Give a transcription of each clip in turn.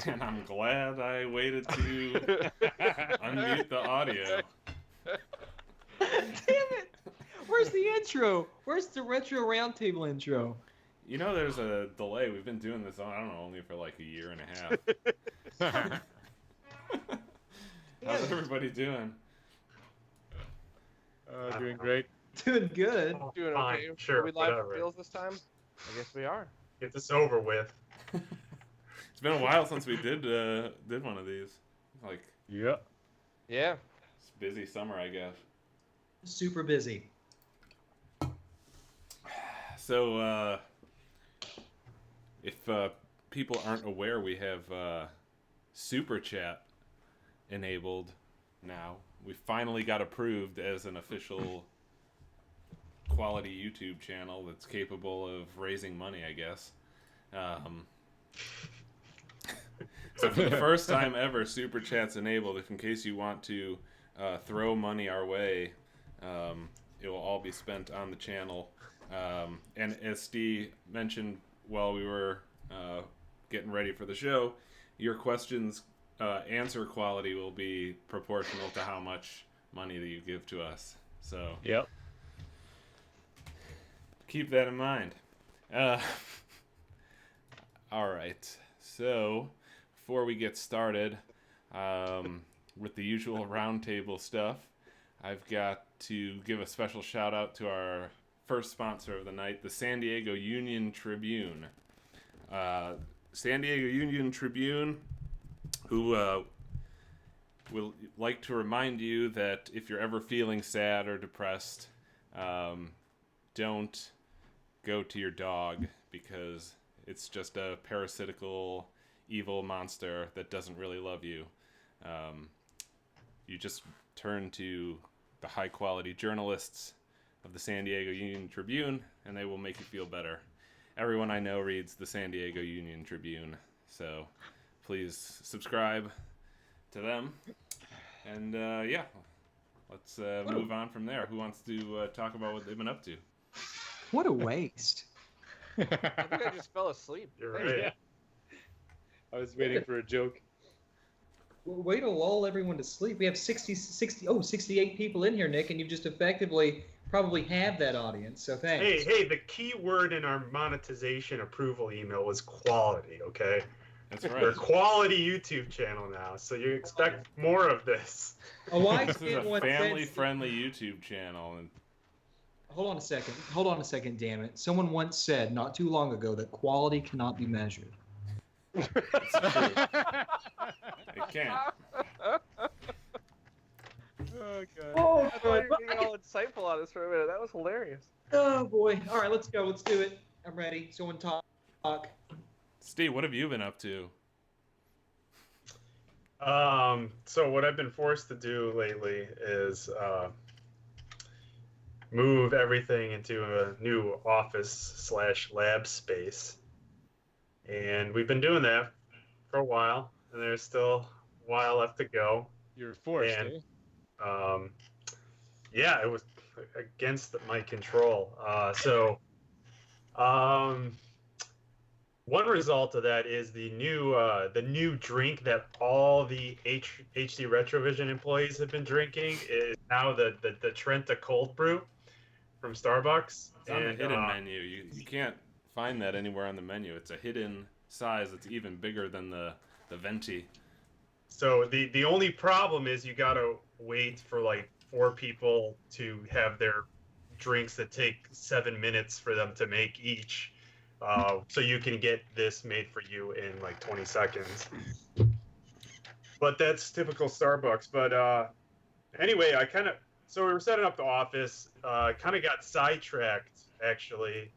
And I'm glad I waited to unmute the audio. Damn it! Where's the intro? Where's the retro roundtable intro? You know, there's a delay. We've been doing this I don't know, only for like a year and a half. How's everybody doing? Doing great. Doing good. Oh, Doing fine, okay. sure, Are we live whatever. for reals this time? I guess we are. Get this over with. It's been a while since we did one of these. Like, Yeah. Yeah. it's a busy summer, I guess. Super busy. So, if people aren't aware, we have Superchat enabled now. We finally got approved as an official quality YouTube channel that's capable of raising money, I guess. So for the first time ever, Superchat's enabled. If in case you want to throw money our way, it will all be spent on the channel. And as Steve mentioned while we were getting ready for the show, your questions answer quality will be proportional to how much money that you give to us. So Yep. keep that in mind. All right. So before we get started with the usual roundtable stuff, I've got to give a special shout out to our first sponsor of the night, the San Diego Union Tribune. San Diego Union Tribune, who will like to remind you that if you're ever feeling sad or depressed, don't go to your dog, because it's just a parasitical, evil monster that doesn't really love you. You just turn to the high-quality journalists of the San Diego Union Tribune, and they will make you feel better. Everyone I know reads the San Diego Union Tribune, so please subscribe to them. And yeah, let's move on from there. Who wants to talk about what they've been up to? What a waste. I think I just fell asleep. You're right. Yeah. I was waiting for a joke. Way to lull everyone to sleep. We have 68 people in here, Nick, and you've just effectively probably have that audience, so thanks. Hey, the key word in our monetization approval email was quality, okay? That's We're a right. quality YouTube channel now, so you expect more of this. A wise This is man a once said- family-friendly YouTube channel, and Hold on a second, damn it. Someone once said, not too long ago, that quality cannot be measured. it's true. It can't. Oh, God. Oh, I thought you were being all insightful on this for a minute. That was hilarious. Oh, boy. All right, let's go. Let's do it. I'm ready. Someone talk. Steve, what have you been up to? So what I've been forced to do lately is move everything into a new office/lab space. And we've been doing that for a while, and there's still a while left to go. You're forced, And- eh? Yeah, it was against my control. One result of that is the new drink that all the HD Retrovision employees have been drinking is now the Trenta Cold Brew from Starbucks. It's on the hidden menu. You can't find that anywhere on the menu. It's a hidden size that's even bigger than the venti. So the only problem is you gotta wait for like 4 people to have their drinks that take 7 minutes for them to make each. So you can get this made for you in like 20 seconds. But that's typical Starbucks. But anyway, so we were setting up the office, kind of got sidetracked actually,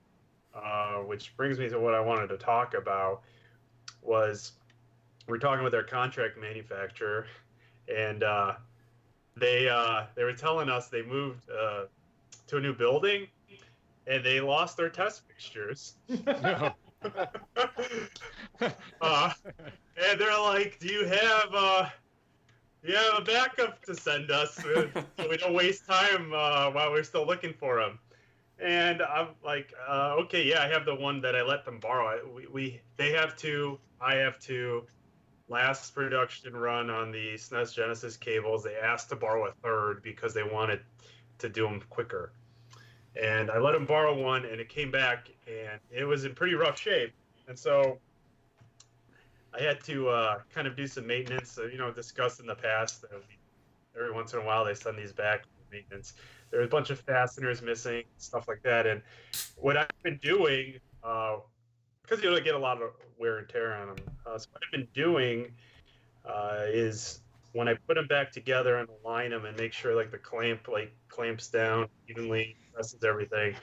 which brings me to what I wanted to talk about. We're talking with our contract manufacturer, and they were telling us they moved to a new building, and they lost their test fixtures. No. And they're like, "Do you have a backup to send us so we don't waste time while we're still looking for them?" And I'm like, "Okay, yeah, I have the one that I let them borrow. They have two, I have two. last production run on the SNES Genesis cables, they asked to borrow a third because they wanted to do them quicker. And I let them borrow one, and it came back, and it was in pretty rough shape. And so I had to kind of do some maintenance. Discussed in the past that every once in a while they send these back for maintenance. There was a bunch of fasteners missing, stuff like that. And what I've been doing, because you don't get a lot of wear and tear on them, so what I've been doing is when I put them back together and align them and make sure like the clamp clamps down evenly, presses everything.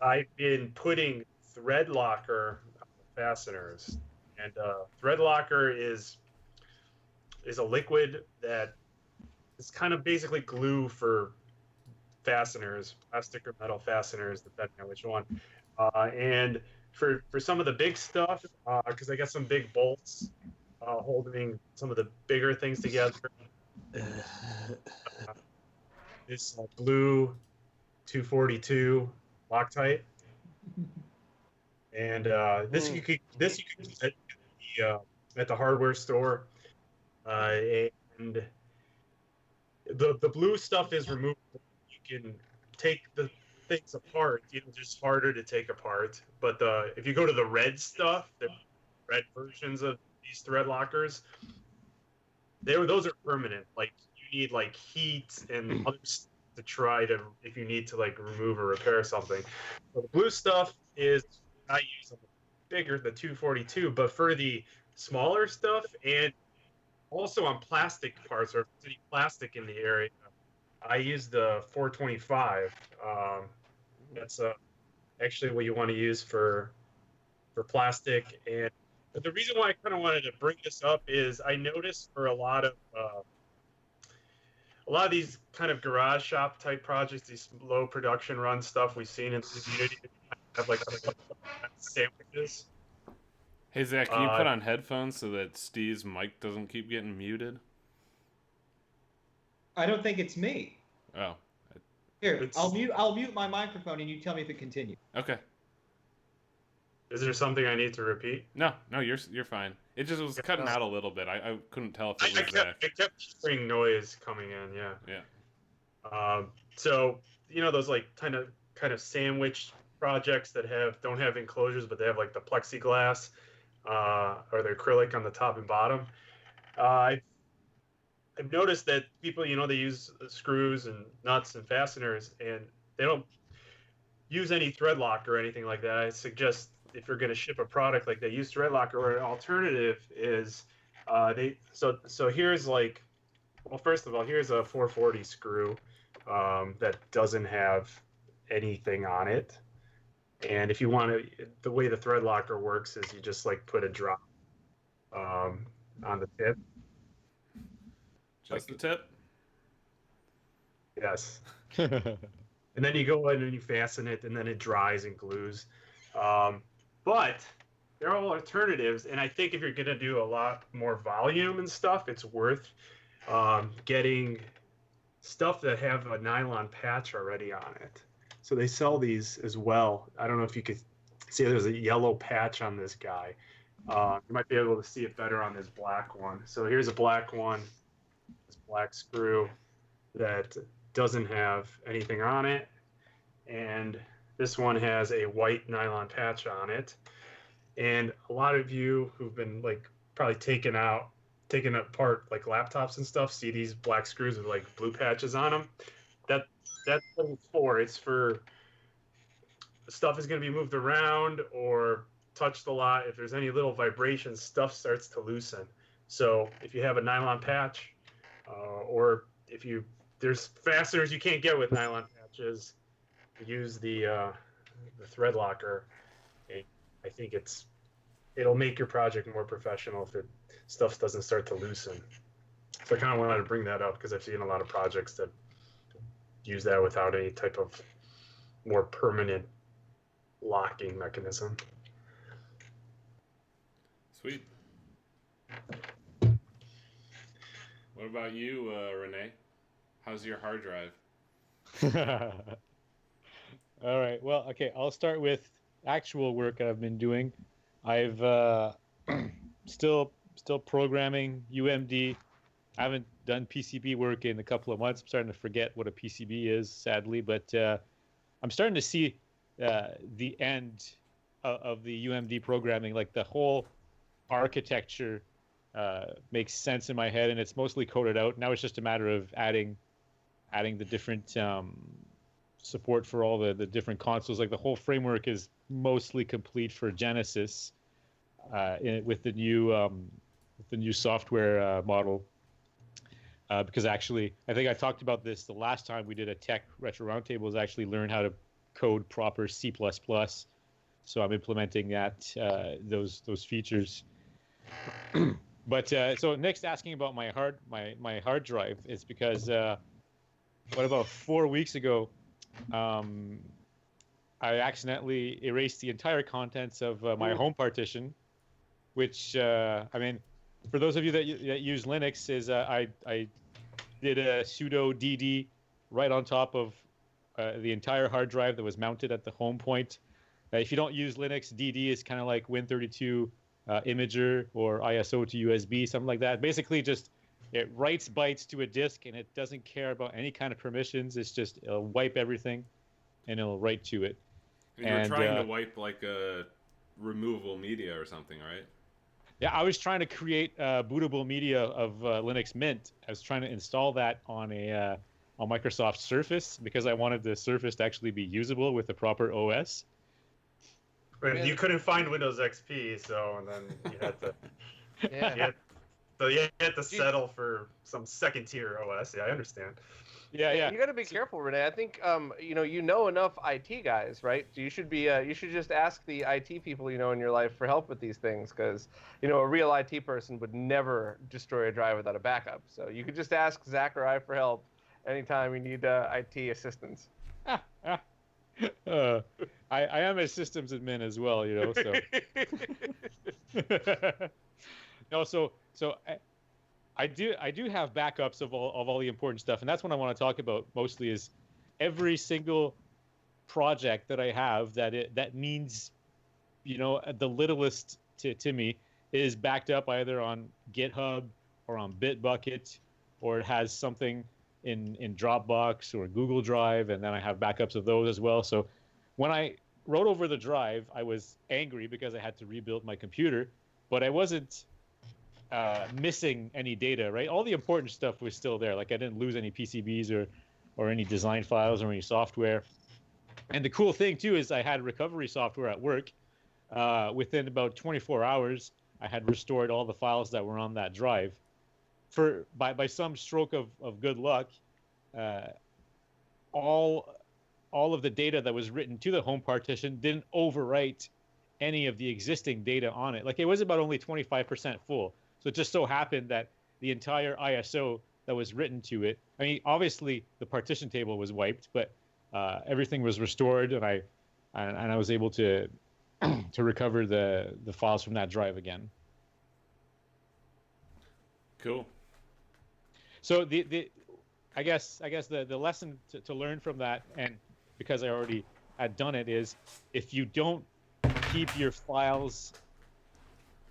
I've been putting thread locker on the fasteners, and thread locker is a liquid that is kind of basically glue for fasteners, plastic or metal fasteners, depending on which one. And for some of the big stuff, because I got some big bolts holding some of the bigger things together. This blue 242 Loctite, and this you could get at the hardware store, and the blue stuff is removable. You can take the things apart. Just harder to take apart. But if you go to the red stuff, the red versions of these thread lockers, those are permanent. Like you need like heat and other stuff to try to, if you need to like remove or repair something. So the blue stuff is I use bigger, the 242, but for the smaller stuff and also on plastic parts or any plastic in the area, I use the 425. That's actually what you want to use for plastic. And but the reason why I kind of wanted to bring this up is I noticed for a lot of these kind of garage shop type projects, these low production run stuff we've seen in the community, have like sandwiches. Hey Zach, can you put on headphones so that Steve's mic doesn't keep getting muted? I don't think it's me. Oh. Here, I'll mute my microphone and you tell me if it continues. Okay. Is there something I need to repeat? No, you're fine. It just was cutting out a little bit. I couldn't tell if it was Zach. I kept hearing noise coming in. Yeah. Yeah. So those like kind of sandwich projects that don't have enclosures, but they have like the plexiglass or the acrylic on the top and bottom. I've noticed that people, they use screws and nuts and fasteners, and they don't use any thread lock or anything like that. I suggest if you're going to ship a product like that, use thread locker. Or an alternative is so here's like, well, first of all, here's a 440 screw that doesn't have anything on it. And if you want to, the way the thread locker works is you just like put a drop on the tip. Just the tip? Yes. And then you go in and you fasten it, and then it dries and glues. But there are alternatives, and I think if you're going to do a lot more volume and stuff, it's worth getting stuff that have a nylon patch already on it. So they sell these as well. I don't know if you could see there's a yellow patch on this guy. You might be able to see it better on this black one. So here's a black one, this black screw that doesn't have anything on it. And this one has a white nylon patch on it. And a lot of you who've been like probably taking apart like laptops and stuff see these black screws with like blue patches on them. That's what it's for. It's for the stuff is going to be moved around or touched a lot. If there's any little vibration, stuff starts to loosen. So if you have a nylon patch, or there's fasteners you can't get with nylon patches, use the thread locker. I think it'll make your project more professional if stuff doesn't start to loosen. So I kind of wanted to bring that up because I've seen a lot of projects that use that without any type of more permanent locking mechanism. Sweet. What about you, Renee? How's your hard drive? All right. Well, okay. I'll start with actual work I've been doing. I've still still programming UMD. I haven't done PCB work in a couple of months. I'm starting to forget what a PCB is, sadly, but I'm starting to see the end of the UMD programming. Like the whole architecture makes sense in my head, and it's mostly coded out. Now it's just a matter of adding the different support for all the different consoles. Like the whole framework is mostly complete for Genesis with the new software model. Because actually, I think I talked about this the last time we did a tech retro roundtable, is actually learn how to code proper C++. So I'm implementing that those features. But so Nick's asking about my hard drive. It's because about 4 weeks ago, I accidentally erased the entire contents of my home partition, which I mean, for those of you that use Linux, is I did a sudo dd right on top of the entire hard drive that was mounted at the home point. If you don't use Linux, dd is kind of like Win32 imager or ISO to USB, something like that. Basically, just it writes bytes to a disk, and it doesn't care about any kind of permissions. It's just it'll wipe everything, and it'll write to it. And you were trying to wipe like a removable media or something, right? Yeah, I was trying to create bootable media of Linux Mint. I was trying to install that on Microsoft Surface because I wanted the Surface to actually be usable with the proper OS. Right, you couldn't find Windows XP, so then you had to. Yeah. You had to settle for some second-tier OS. Yeah, I understand. Yeah. You got to be careful, Renee. I think you know enough IT guys, right? So you should just ask the IT people you know in your life for help with these things, because a real IT person would never destroy a drive without a backup. So you could just ask Zach or I for help anytime you need IT assistance. I am a systems admin as well, so. So I do have backups of all the important stuff, and that's what I want to talk about mostly. Is every single project that I have that means the littlest to me is backed up either on GitHub or on Bitbucket, or it has something in Dropbox or Google Drive, and then I have backups of those as well. So when I wrote over the drive, I was angry because I had to rebuild my computer, but I wasn't missing any data, right? All the important stuff was still there. Like I didn't lose any PCBs or any design files or any software. And the cool thing too is I had recovery software at work. Within about 24 hours, I had restored all the files that were on that drive. By some stroke of good luck, all of the data that was written to the home partition didn't overwrite any of the existing data on it. Like it was about only 25% full. So it just so happened that the entire ISO that was written to it, I mean, obviously the partition table was wiped, but everything was restored, and I was able to to recover the files from that drive again. Cool. So I guess the lesson to learn from that, and because I already had done it, is if you don't keep your files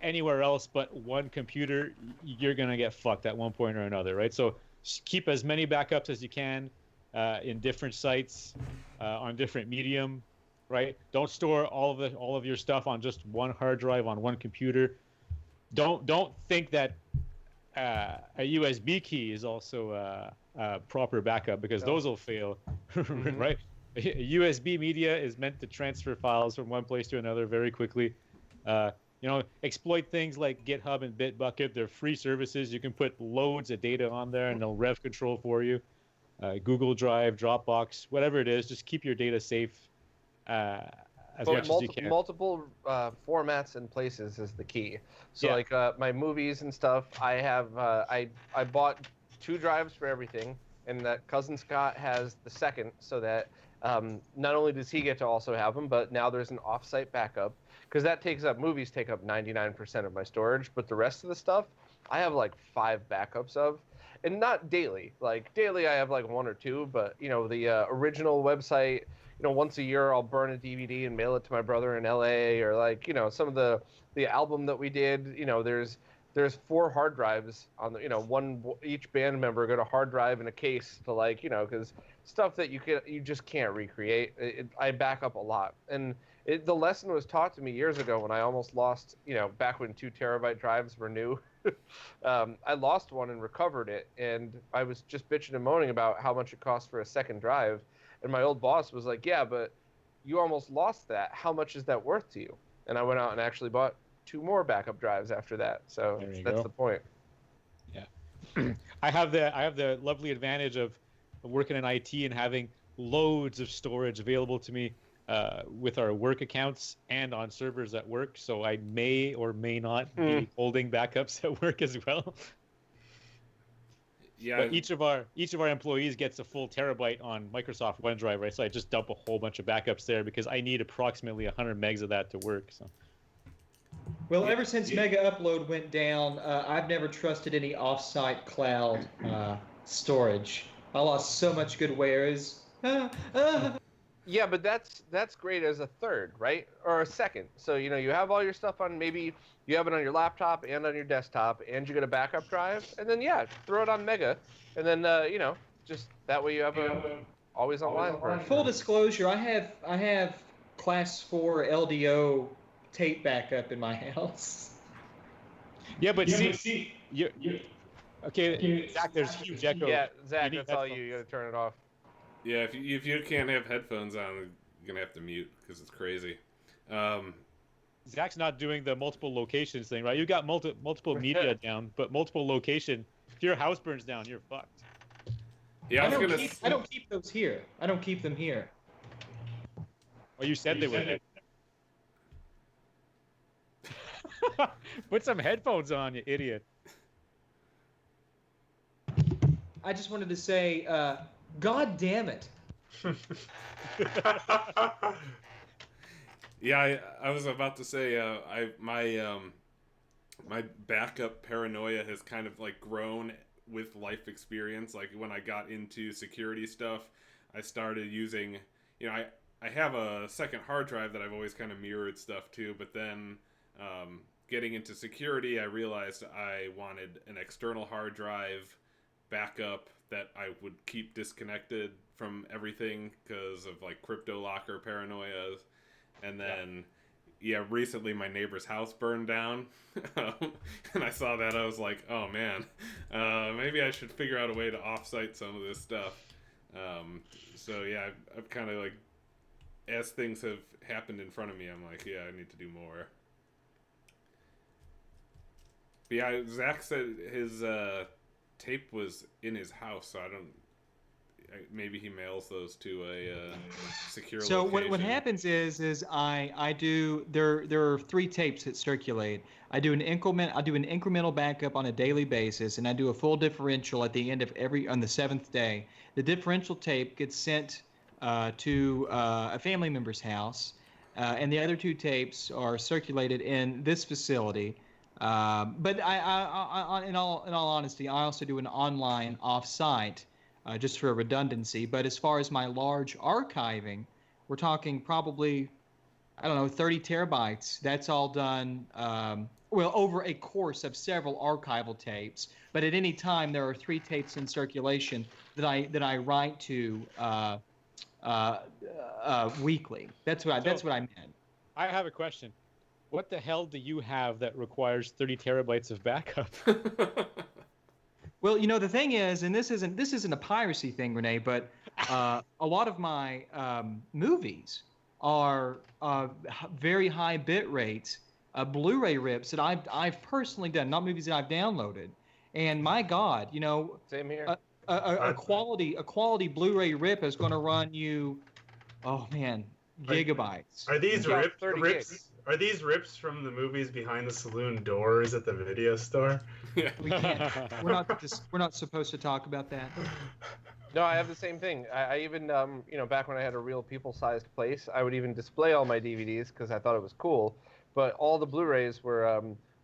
anywhere else but one computer, you're gonna get fucked at one point or another, right? So keep as many backups as you can in different sites, on different medium, right? Don't store all of your stuff on just one hard drive on one computer. Don't think that a USB key is also a proper backup, because those will fail, right? USB media is meant to transfer files from one place to another very quickly. Exploit things like GitHub and Bitbucket. They're free services. You can put loads of data on there, and they'll rev control for you. Google Drive, Dropbox, whatever it is, just keep your data safe as much as you can. Multiple formats and places is the key. So like my movies and stuff, I have I bought 2 drives for everything, and that cousin Scott has the second, so that not only does he get to also have them, but now there's an off-site backup, because movies take up 99% of my storage, but the rest of the stuff I have like 5 backups of, and not daily. Like daily I have like 1 or 2, but the original website, once a year I'll burn a DVD and mail it to my brother in LA, or like some of the album that we did, there's there's 4 hard drives on the, one each band member got a hard drive in a case to because stuff that you just can't recreate. I back up a lot, and the lesson was taught to me years ago when I almost lost, back when 2 terabyte drives were new. I lost one and recovered it, and I was just bitching and moaning about how much it cost for a second drive, and my old boss was like, "Yeah, but you almost lost that. How much is that worth to you?" And I went out and actually bought 2 more backup drives after that. So that's the point. Yeah. I have the lovely advantage of working in IT and having loads of storage available to me with our work accounts and on servers at work. So I may or may not be holding backups at work as well. Yeah. But each of our employees gets a full terabyte on Microsoft OneDrive, right? So I just dump a whole bunch of backups there because I need approximately 100 megs of that to work. So. Well, ever since Mega Upload went down, I've never trusted any off-site cloud storage. I lost so much good wares. Yeah, but that's great as a third, right? Or a second. So, you have all your stuff on, maybe you have it on your laptop and on your desktop, and you get a backup drive, and then, throw it on Mega, and then, just that way you have a always online version. Full disclosure, I have Class 4 LDO tape backup in my house. Yeah, but see, you okay, Zach, there's huge echo. Yeah, Zach, that's all you got to turn it off. Yeah, if you can't have headphones on, you're gonna have to mute because it's crazy. Zach's not doing the multiple locations thing, right? You got multiple media down, but multiple location. If your house burns down, you're fucked. Yeah, I don't keep those here. I don't keep them here. Well, you said they were there. Put some headphones on, you idiot. I just wanted to say, God damn it. Yeah, I was about to say, my backup paranoia has kind of grown with life experience. Like when I got into security stuff, I started using, I have a second hard drive that I've always kind of mirrored stuff to, but then getting into security, I realized I wanted an external hard drive backup that I would keep disconnected from everything because of crypto locker paranoias. And then recently my neighbor's house burned down and I saw that. I was like, oh man, maybe I should figure out a way to offsite some of this stuff. So yeah, I've kind of as things have happened in front of me, I'm like, yeah, I need to do more. But yeah, Zach said his tape was in his house, so maybe he mails those to a secure so location. what happens is I do there are 3 tapes that circulate. I do an incremental backup on a daily basis, and I do a full differential at the end of on the 7th day. The differential tape gets sent to a family member's house, and the other 2 tapes are circulated in this facility. But in all honesty, I also do an online off-site, just for redundancy. But as far as my large archiving, we're talking probably, 30 terabytes. That's all done, over a course of several archival tapes. But at any time, there are 3 tapes in circulation that I write to weekly. That's what I meant. I have a question. What the hell do you have that requires 30 terabytes of backup? Well, the thing is, and this isn't a piracy thing, Renee, but a lot of my movies are very high bit rates, Blu-ray rips that I've personally done, not movies that I've downloaded. And my God, same here. A quality Blu-ray rip is going to run you, oh man, gigabytes. Are these rips? Gigs. Are these rips from the movies behind the saloon doors at the video store? Yeah. We can't. We're not supposed to talk about that. No, I have the same thing. I even, back when I had a real people-sized place, I would even display all my DVDs because I thought it was cool. But all the Blu-rays were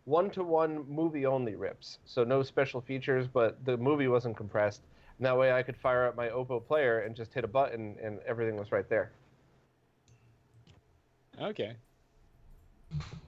1-to-1 movie-only rips, so no special features. But the movie wasn't compressed, and that way I could fire up my Oppo player and just hit a button, and everything was right there. Okay.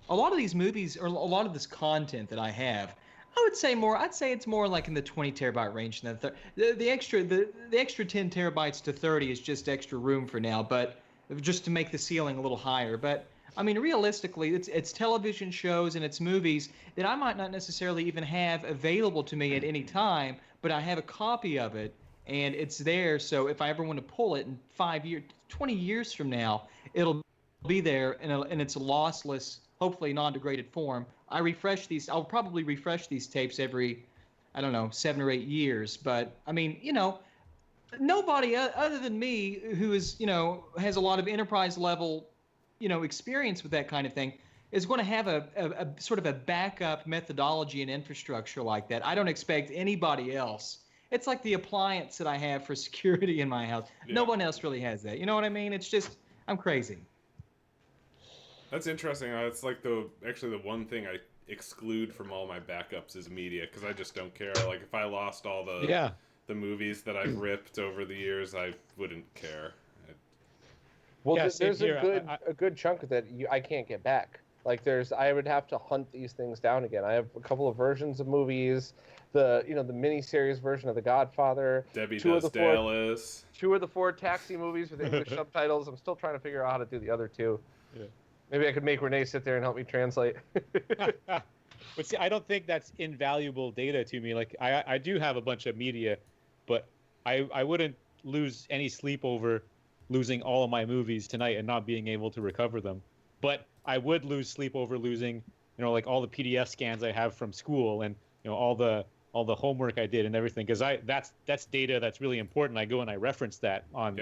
A lot of these movies, or a lot of this content that I have, would say more. I'd say it's more like in the 20 terabyte range than the extra 10 terabytes to 30 is just extra room for now, but just to make the ceiling a little higher. But I mean, realistically, it's television shows and it's movies that I might not necessarily even have available to me at any time, but I have a copy of it and it's there. So if I ever want to pull it in 5 years, 20 years from now, it'll be there and it's a lossless, hopefully non-degraded form. I'll probably refresh these tapes every, I don't know, 7 or 8 years. But I mean, nobody other than me who is, has a lot of enterprise level, experience with that kind of thing is going to have a sort of a backup methodology and infrastructure like that. I don't expect anybody else. It's like the appliance that I have for security in my house. Yeah. No one else really has that. You know what I mean? It's just, I'm crazy. That's interesting. It's like the one thing I exclude from all my backups is media, because I just don't care. Like if I lost all the movies that I've ripped over the years, I wouldn't care. Well, there's a good chunk that I can't get back. Like I would have to hunt these things down again. I have a couple of versions of movies, the miniseries version of The Godfather, Debbie Does Dallas, 2 of the 4 Taxi movies with English subtitles. I'm still trying to figure out how to do the other 2. Yeah. Maybe I could make René sit there and help me translate. But see, I don't think that's invaluable data to me. Like I do have a bunch of media, but I wouldn't lose any sleep over losing all of my movies tonight and not being able to recover them. But I would lose sleep over losing, like all the PDF scans I have from school and all the homework I did and everything, because that's data that's really important. I go and I reference that on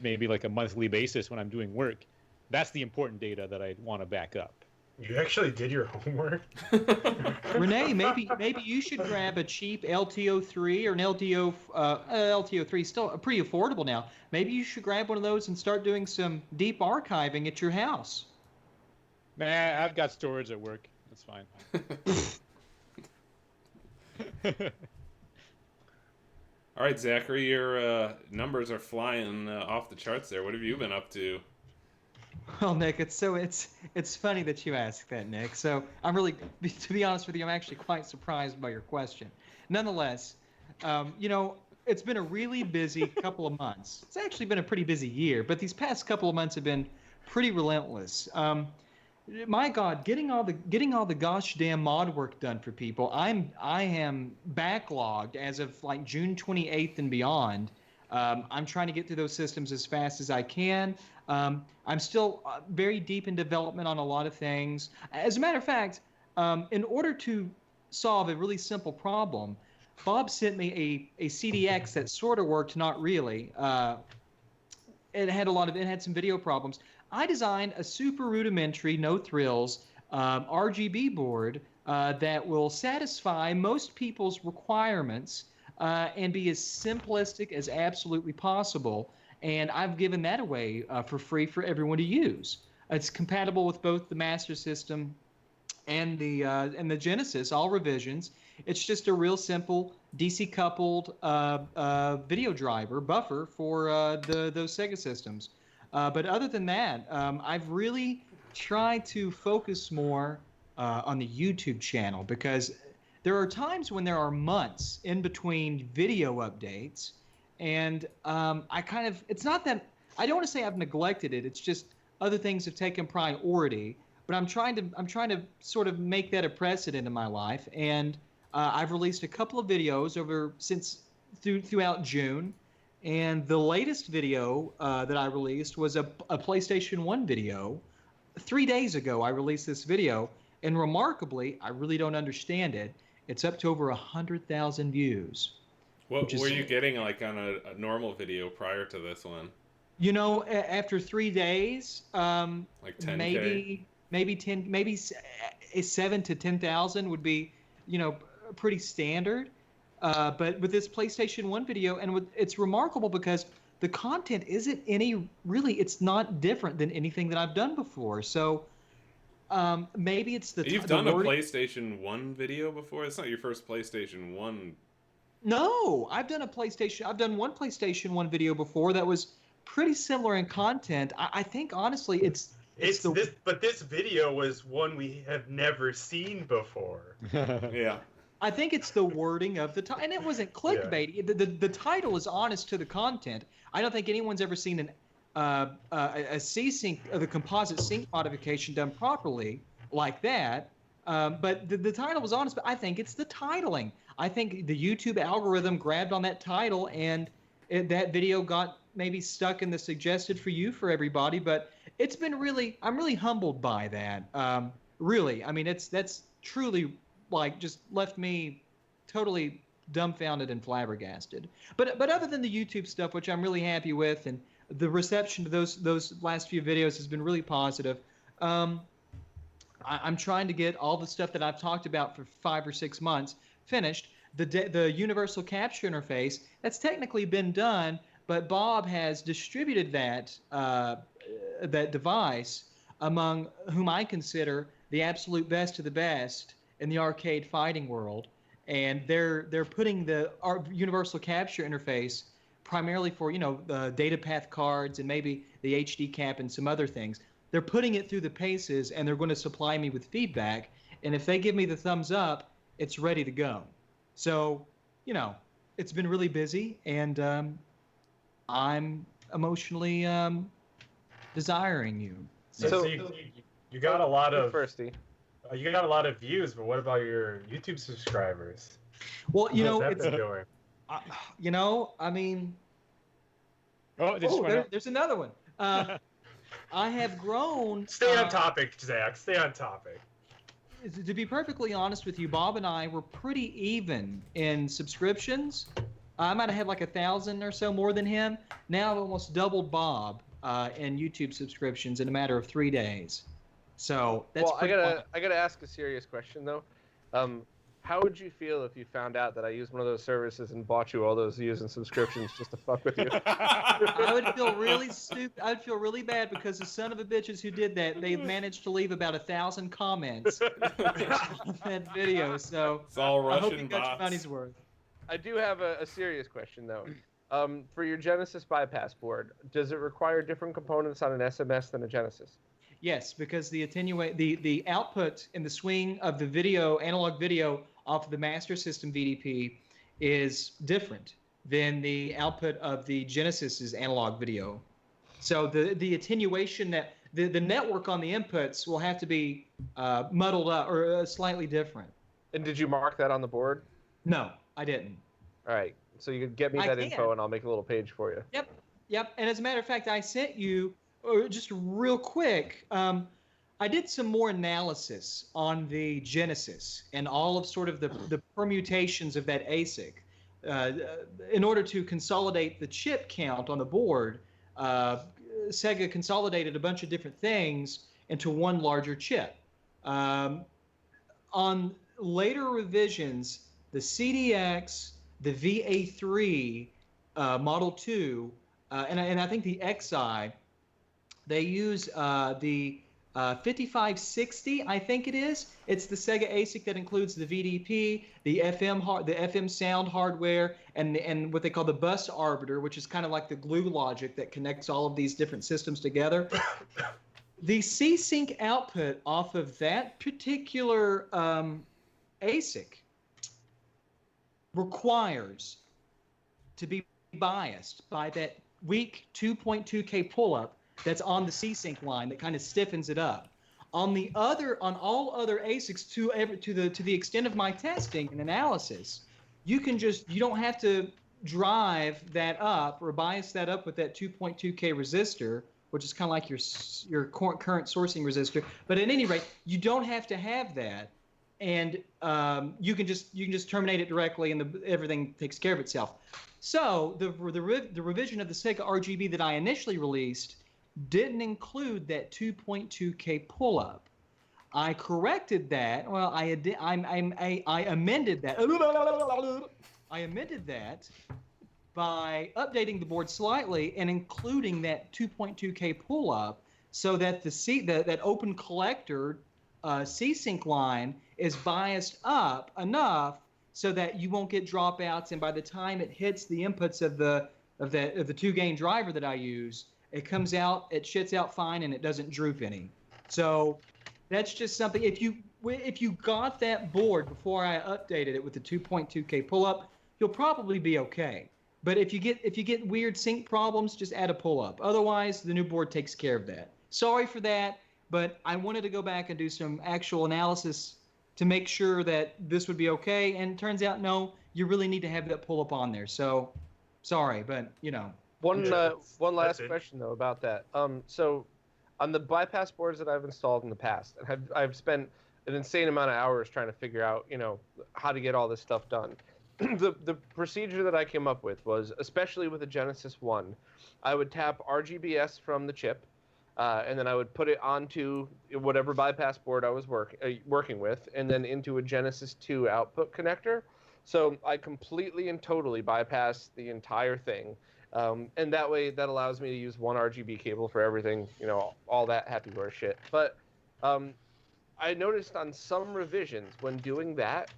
maybe like a monthly basis when I'm doing work. That's the important data that I want to back up. You actually did your homework? René, maybe you should grab a cheap LTO3 or an LTO3, still pretty affordable now. Maybe you should grab one of those and start doing some deep archiving at your house. Nah, I've got storage at work. That's fine. All right, Zachary, your numbers are flying off the charts there. What have you been up to? Well, Nick, it's funny that you asked that, Nick. So I'm really, to be honest with you, I'm actually quite surprised by your question. Nonetheless, it's been a really busy couple of months. It's actually been a pretty busy year, but these past couple of months have been pretty relentless. My God, getting all the gosh damn mod work done for people. I am backlogged as of like June 28th and beyond. I'm trying to get through those systems as fast as I can. I'm still very deep in development on a lot of things. As a matter of fact, in order to solve a really simple problem, Bob sent me a CDX that sort of worked, not really. It had some video problems. I designed a super rudimentary, no thrills RGB board that will satisfy most people's requirements and be as simplistic as absolutely possible. And I've given that away for free for everyone to use. It's compatible with both the Master System and the Genesis, all revisions. It's just a real simple DC coupled video driver buffer for those Sega systems. But other than that, I've really tried to focus more on the YouTube channel, because there are times when there are months in between video updates, and it's not that I don't want to say I've neglected it. It's just other things have taken priority. But I'm trying to sort of make that a precedent in my life, and I've released a couple of videos throughout June. And the latest video that I released was a PlayStation 1 video. 3 days ago, I released this video, and remarkably, I really don't understand it. It's up to over 100,000 views. What were you getting like on a normal video prior to this one? After 3 days, like 10K? maybe 10, maybe 7 to 10,000 would be, pretty standard. But with this PlayStation 1 video, it's remarkable because the content isn't it's not different than anything that I've done before. So maybe it's You've done a PlayStation 1 video before? It's not your first PlayStation 1. No, I've done one PlayStation 1 video before that was pretty similar in content. I think honestly but this video was one we have never seen before. Yeah. I think it's the wording of the title, and it wasn't clickbait. Yeah. The title is honest to the content. I don't think anyone's ever seen a C-Sync, the composite sync modification done properly like that. But the title was honest, but I think it's the titling. I think the YouTube algorithm grabbed on that title, and that video got maybe stuck in the suggested for you for everybody. But it's been really, I'm really humbled by that. Really, I mean, that's truly like just left me totally dumbfounded and flabbergasted. But other than the YouTube stuff, which I'm really happy with, and the reception to those last few videos has been really positive. I'm trying to get all the stuff that I've talked about for 5 or 6 months finished. The universal capture interface, that's technically been done, but Bob has distributed that device among whom I consider the absolute best of the best in the arcade fighting world, and they're putting the universal capture interface primarily for the data path cards and maybe the HD cap and some other things. They're putting it through the paces, and they're going to supply me with feedback. And if they give me the thumbs up, it's ready to go. So, it's been really busy, and I'm emotionally desiring you. So you got a lot of you got a lot of views, but what about your YouTube subscribers? Well, How's that been going? I mean, there's another one. I have grown. Stay on topic, Zach. Stay on topic. To be perfectly honest with you, Bob and I were pretty even in subscriptions. I might have had like 1,000 or so more than him. Now I've almost doubled Bob in YouTube subscriptions in a matter of 3 days. So that's. Well, I gotta ask a serious question though. How would you feel if you found out that I used one of those services and bought you all those views and subscriptions just to fuck with you? I would feel really stupid. I would feel really bad because the son of a bitches who did that, they managed to leave about 1,000 comments on that video. So it's all Russian I hope you got bots. your money's worth. I do have a serious question though. For your Genesis bypass board, does it require different components on an SMS than a Genesis? Yes, because the output in the swing of the video, analog video, off of the Master System VDP is different than the output of the Genesis's analog video. So the attenuation that the network on the inputs will have to be muddled up or slightly different. And did you mark that on the board? No, I didn't. All right, so you could get me that info and I'll make a little page for you. Yep. And as a matter of fact, I sent you, just real quick, I did some more analysis on the Genesis and all of sort of the permutations of that ASIC. In order to consolidate the chip count on the board, Sega consolidated a bunch of different things into one larger chip. On later revisions, the CDX, the VA3, Model 2, and I think the XI, they use the 5560, I think it is. It's the Sega ASIC that includes the VDP, the FM sound hardware, and what they call the bus arbiter, which is kind of like the glue logic that connects all of these different systems together. The C-Sync output off of that particular ASIC requires to be biased by that weak 2.2K pull-up that's on the C-Sync line that kind of stiffens it up. On all other ASICs, to the extent of my testing and analysis, you don't have to drive that up or bias that up with that 2.2K resistor, which is kind of like your current sourcing resistor. But at any rate, you don't have to have that, and you can just terminate it directly, and everything takes care of itself. So the revision of the Sega RGB that I initially released didn't include that 2.2K pull-up. I corrected that. Well, I amended that. I amended that by updating the board slightly and including that 2.2K pull-up so that that open collector C-Sync line is biased up enough so that you won't get dropouts, and by the time it hits the inputs of the 2-gain driver that I use, it shits out fine, and it doesn't droop any. So that's just something. if you got that board before I updated it with the 2.2K pull-up, you'll probably be okay. But if you get weird sync problems, just add a pull-up. Otherwise, the new board takes care of that. Sorry for that, but I wanted to go back and do some actual analysis to make sure that this would be okay. And it turns out, no, you really need to have that pull-up on there. So, sorry, but you know. One last question though about that. So, on the bypass boards that I've installed in the past, and I've spent an insane amount of hours trying to figure out, how to get all this stuff done. The procedure that I came up with was, especially with the Genesis 1, I would tap RGBS from the chip, and then I would put it onto whatever bypass board I was working with, and then into a Genesis 2 output connector. So I completely and totally bypass the entire thing. And that way, that allows me to use one RGB cable for everything, all that happy horse shit. But I noticed on some revisions, when doing that,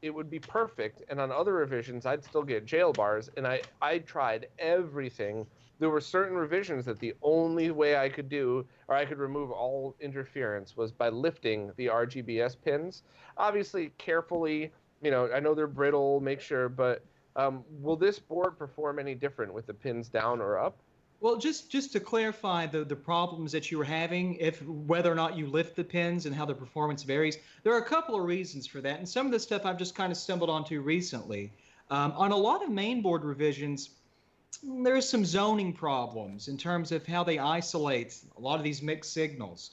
it would be perfect, and on other revisions, I'd still get jail bars, and I tried everything. There were certain revisions that the only way I could do, or I could remove all interference, was by lifting the RGBS pins. Obviously, carefully, I know they're brittle, make sure, but will this board perform any different with the pins down or up? Well, just to clarify the problems that you were having, whether or not you lift the pins and how the performance varies, there are a couple of reasons for that. And some of the stuff I've just kind of stumbled onto recently. On a lot of mainboard revisions, there's some zoning problems in terms of how they isolate a lot of these mixed signals.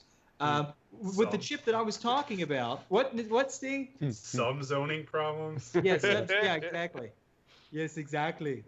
With the chip that I was talking about, what Steve? Some zoning problems? Yes, yeah, exactly. Yes, exactly.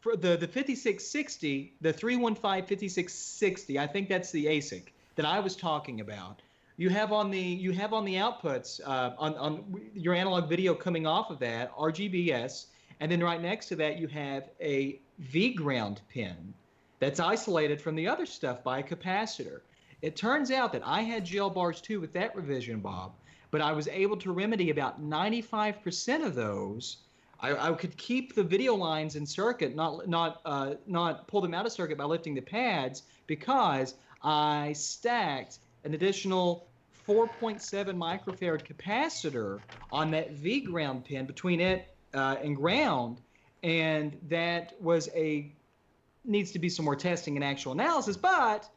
For the 5660, the 315 5660, I think that's the ASIC that I was talking about. You have on the outputs on your analog video coming off of that RGBS, and then right next to that you have a V ground pin that's isolated from the other stuff by a capacitor. It turns out that I had jail bars too with that revision, Bob, but I was able to remedy about 95% of those. I could keep the video lines in circuit, not pull them out of circuit by lifting the pads, because I stacked an additional 4.7 microfarad capacitor on that V ground pin between it and ground, and that needs to be some more testing and actual analysis, but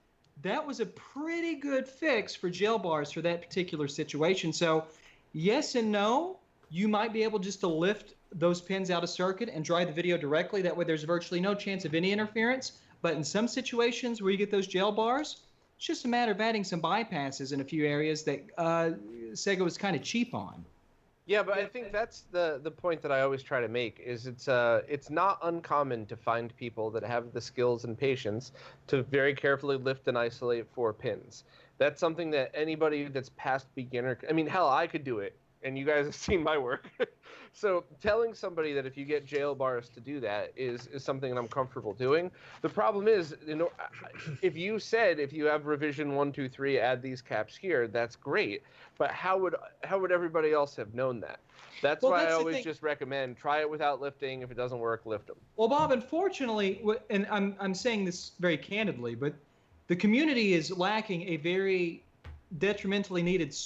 that was a pretty good fix for jail bars for that particular situation. So yes and no, you might be able just to lift those pins out of circuit and drive the video directly. That way there's virtually no chance of any interference. But in some situations where you get those jail bars, it's just a matter of adding some bypasses in a few areas that Sega was kind of cheap on. Yeah, but I think that's the point that I always try to make, is it's not uncommon to find people that have the skills and patience to very carefully lift and isolate 4 pins. That's something that anybody that's past beginner, I mean, hell, I could do it, and you guys have seen my work. So telling somebody that if you get jail bars to do that is something that I'm comfortable doing. The problem is, if you have revision 1, 2, 3, add these caps here, that's great. But how would everybody else have known that? That's why I always just recommend try it without lifting. If it doesn't work, lift them. Well, Bob, unfortunately, and I'm saying this very candidly, but the community is lacking a very detrimentally needed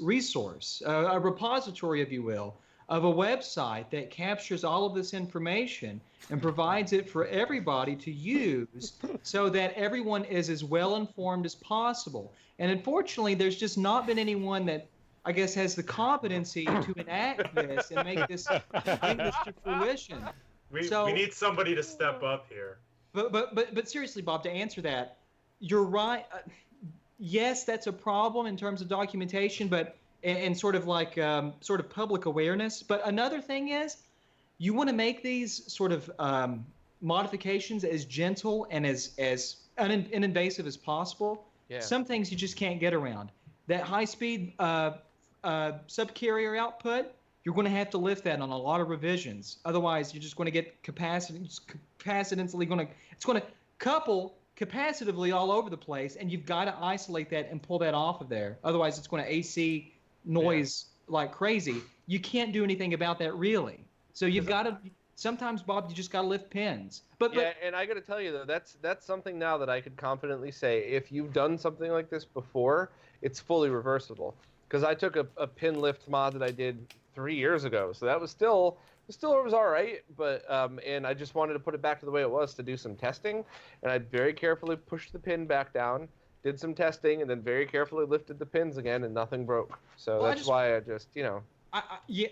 resource, a repository, if you will, of a website that captures all of this information and provides it for everybody to use so that everyone is as well informed as possible. And unfortunately, there's just not been anyone that, I guess, has the competency to enact this and make this to fruition. We need somebody to step up here. But seriously, Bob, to answer that, you're right. Yes, that's a problem in terms of documentation, and sort of public awareness. But another thing is, you want to make these sort of modifications as gentle and as uninvasive as possible. Yeah. Some things you just can't get around. That high-speed subcarrier output, you're going to have to lift that on a lot of revisions. Otherwise, you're just going to get it's going to couple capacitively all over the place, and you've got to isolate that and pull that off of there. Otherwise, it's going to AC noise like crazy. You can't do anything about that, really. So you've got to Sometimes, Bob, you just got to lift pins. But and I got to tell you though, that's something now that I could confidently say, if you've done something like this before, it's fully reversible. Because I took a pin lift mod that I did 3 years ago, so that was still it was all right, but and I just wanted to put it back to the way it was to do some testing, and I very carefully pushed the pin back down, did some testing, and then very carefully lifted the pins again, and nothing broke. So that's why I just, yeah,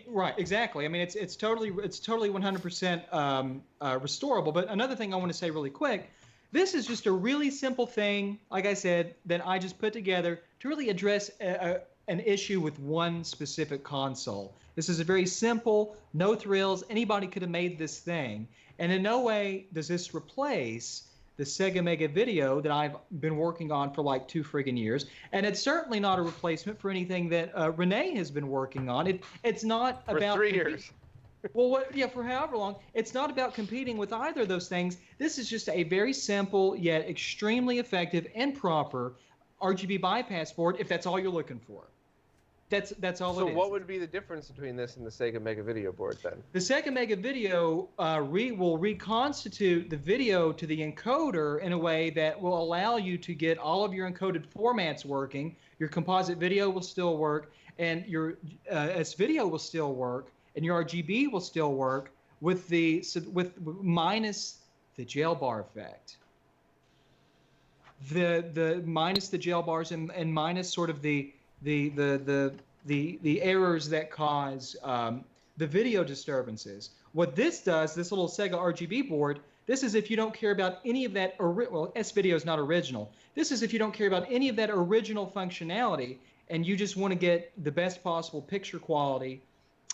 right, exactly. I mean, it's totally 100% restorable. But another thing I want to say really quick, this is just a really simple thing, like I said, that I just put together to really address an issue with one specific console. This is a very simple, no thrills. Anybody could have made this thing, and in no way does this replace the Sega Mega Video that I've been working on for like 2 friggin' years. And it's certainly not a replacement for anything that René has been working on. It's not about... For 3 years. Well, for however long. It's not about competing with either of those things. This is just a very simple yet extremely effective and proper RGB bypass board if that's all you're looking for. That's all it is. So what would be the difference between this and the Sega Mega Video board then? The Sega Mega Video will reconstitute the video to the encoder in a way that will allow you to get all of your encoded formats working. Your composite video will still work, and your S-video will still work, and your RGB will still work with minus the jail bar effect. The minus the jail bars and minus sort of the errors that cause the video disturbances. What this does, this little Sega RGB board, this is if you don't care about any of that, well, S-video is not original. This is if you don't care about any of that original functionality and you just want to get the best possible picture quality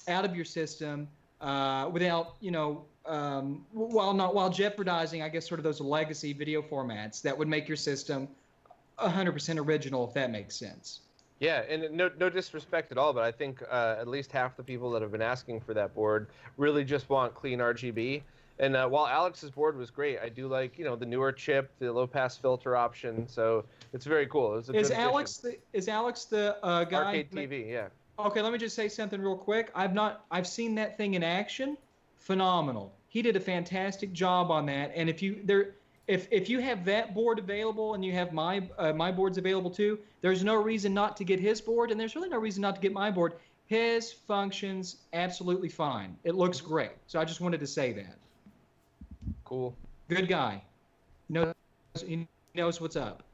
out of your system without, while jeopardizing, I guess, sort of those legacy video formats that would make your system 100% original, if that makes sense. Yeah, and no disrespect at all, but I think at least half the people that have been asking for that board really just want clean RGB. And while Alex's board was great, I do like, the newer chip, the low-pass filter option, so it's very cool. Is Alex the guy? Arcade TV, yeah. Okay, let me just say something real quick. I've seen that thing in action. Phenomenal. He did a fantastic job on that. And if you have that board available and you have my boards available too, there's no reason not to get his board, and there's really no reason not to get my board. His functions absolutely fine. It looks great. So I just wanted to say that. Cool. Good guy. He knows what's up.